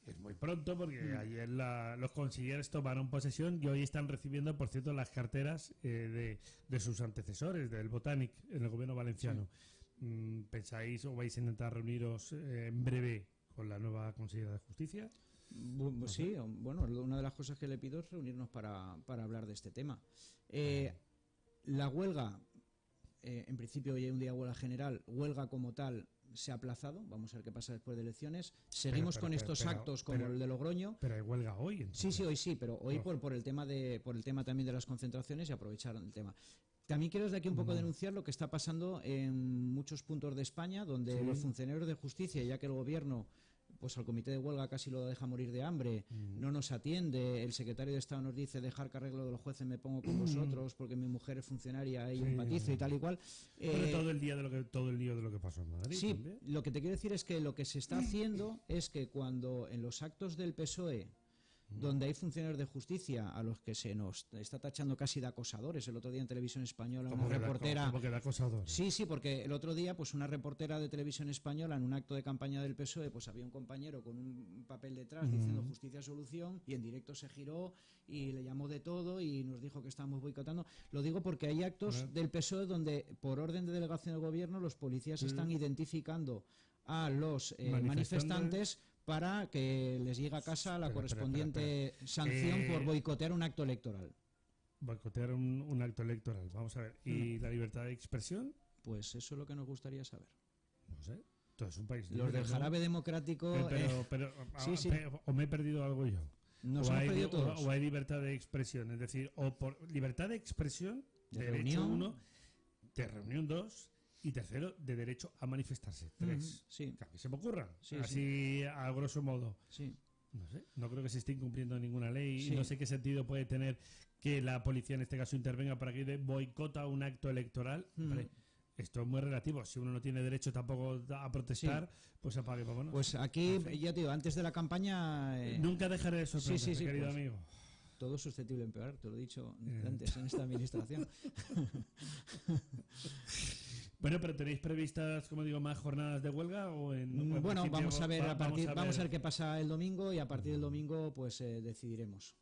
es muy pronto porque ayer los consejeros tomaron posesión y hoy están recibiendo, por cierto, las carteras de sus antecesores, del Botanic, en el gobierno valenciano. ¿Pensáis o vais a intentar reuniros en breve con la nueva consejera de Justicia? Sí, bueno, una de las cosas que le pido es reunirnos para hablar de este tema. La huelga, en principio hoy hay un día de huelga general, huelga como tal se ha aplazado, vamos a ver qué pasa después de elecciones. Seguimos con estos actos como el de Logroño. Pero hay huelga hoy. Entonces. Sí, hoy sí, pero hoy por el tema también de las concentraciones, y aprovecharon el tema. También quiero desde aquí un poco denunciar lo que está pasando en muchos puntos de España, donde los funcionarios de justicia, ya que el gobierno pues al comité de huelga casi lo deja morir de hambre, no nos atiende, el secretario de Estado nos dice dejar que arreglo de los jueces me pongo con vosotros porque mi mujer es funcionaria y empatizo y tal y cual. Todo el lío de lo que pasó en Madrid. Sí, también. lo que te quiero decir es que lo que se está haciendo es que cuando en los actos del PSOE, donde hay funcionarios de justicia a los que se nos está tachando casi de acosadores, el otro día en Televisión Española una reportera... ¿Cómo que de acosadores? Sí, porque el otro día pues una reportera de Televisión Española en un acto de campaña del PSOE pues había un compañero con un papel detrás diciendo justicia solución, y en directo se giró y le llamó de todo y nos dijo que estábamos boicotando. Lo digo porque hay actos del PSOE donde por orden de delegación del gobierno los policías están identificando a los manifestantes para que les llegue a casa la correspondiente sanción por boicotear un acto electoral. Boicotear un acto electoral. Vamos a ver. ¿Y la libertad de expresión? Pues eso es lo que nos gustaría saber. No sé. Todo es un país. Los del jarabe democrático... Sí. ¿O me he perdido algo yo? Nos hemos perdido todos. O hay libertad de expresión. Es decir, o por libertad de expresión, de derecho reunión 1, de reunión 2... Y tercero, de derecho a manifestarse. 3. Sí. Que a mí se me ocurra. Sí, así, a grosso modo. Sí. No sé. No creo que se esté incumpliendo ninguna ley. Sí. No sé qué sentido puede tener que la policía en este caso intervenga para que boicota un acto electoral. Hombre, esto es muy relativo. Si uno no tiene derecho tampoco a protestar, pues apague, vámonos. Pues aquí, ya te digo, antes de la campaña... Nunca dejaré de sorprender, querido pues, amigo. Todo es susceptible de empeorar, te lo he dicho antes en esta administración. Bueno, pero ¿tenéis previstas, como digo, más jornadas de huelga? Bueno, vamos a ver vamos a ver qué pasa el domingo, y a partir del domingo pues decidiremos.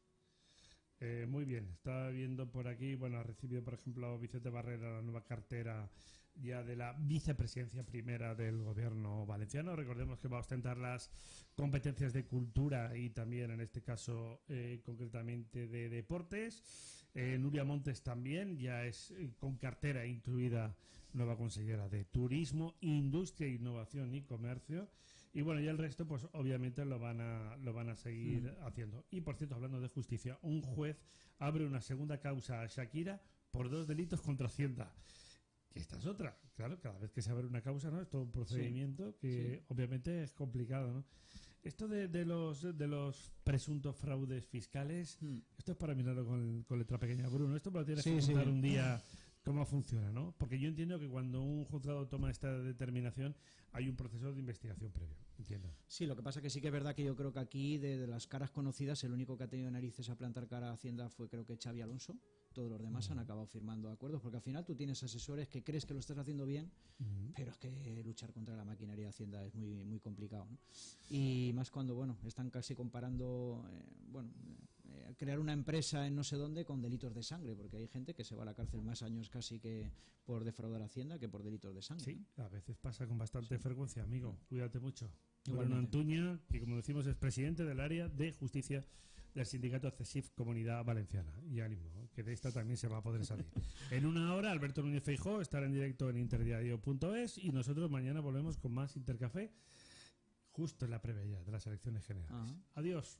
Muy bien, estaba viendo por aquí, bueno, ha recibido, por ejemplo, Vicente Barrera la nueva cartera ya de la vicepresidencia primera del gobierno valenciano. Recordemos que va a ostentar las competencias de cultura y también, en este caso, concretamente de deportes. Nuria Montes también ya es con cartera incluida nueva consejera de Turismo, Industria, Innovación y Comercio. Y bueno, y el resto, pues obviamente lo van a seguir haciendo. Y por cierto, hablando de justicia, un juez abre una segunda causa a Shakira por 2 delitos contra Hacienda. Que esta es otra. Claro, cada vez que se abre una causa, ¿no? Es todo un procedimiento que obviamente es complicado, ¿no? Esto de los presuntos fraudes fiscales, esto es para mirarlo con letra pequeña, Bruno. Esto me lo tienes que contar un día cómo funciona, ¿no? Porque yo entiendo que cuando un juzgado toma esta determinación hay un proceso de investigación previo, entiendo. Sí, lo que pasa que sí que es verdad que yo creo que aquí, de las caras conocidas, el único que ha tenido narices a plantar cara a Hacienda fue, creo que, Xavi Alonso. Todos los demás han acabado firmando acuerdos, porque al final tú tienes asesores que crees que lo estás haciendo bien, pero es que luchar contra la maquinaria de Hacienda es muy, muy complicado, ¿no? Y más cuando, bueno, están casi comparando, crear una empresa en no sé dónde con delitos de sangre, porque hay gente que se va a la cárcel más años casi que por defraudar a Hacienda que por delitos de sangre. Sí, ¿no? A veces pasa con bastante frecuencia, amigo. Cuídate mucho. Igualmente. Bruno Antuña, que como decimos es presidente del área de justicia del sindicato CESIF Comunidad Valenciana. Y ánimo, que de esta también se va a poder salir. En una hora, Alberto Núñez Feijóo estará en directo en interdiario.es y nosotros mañana volvemos con más Intercafé justo en la previa ya de las elecciones generales. Adiós.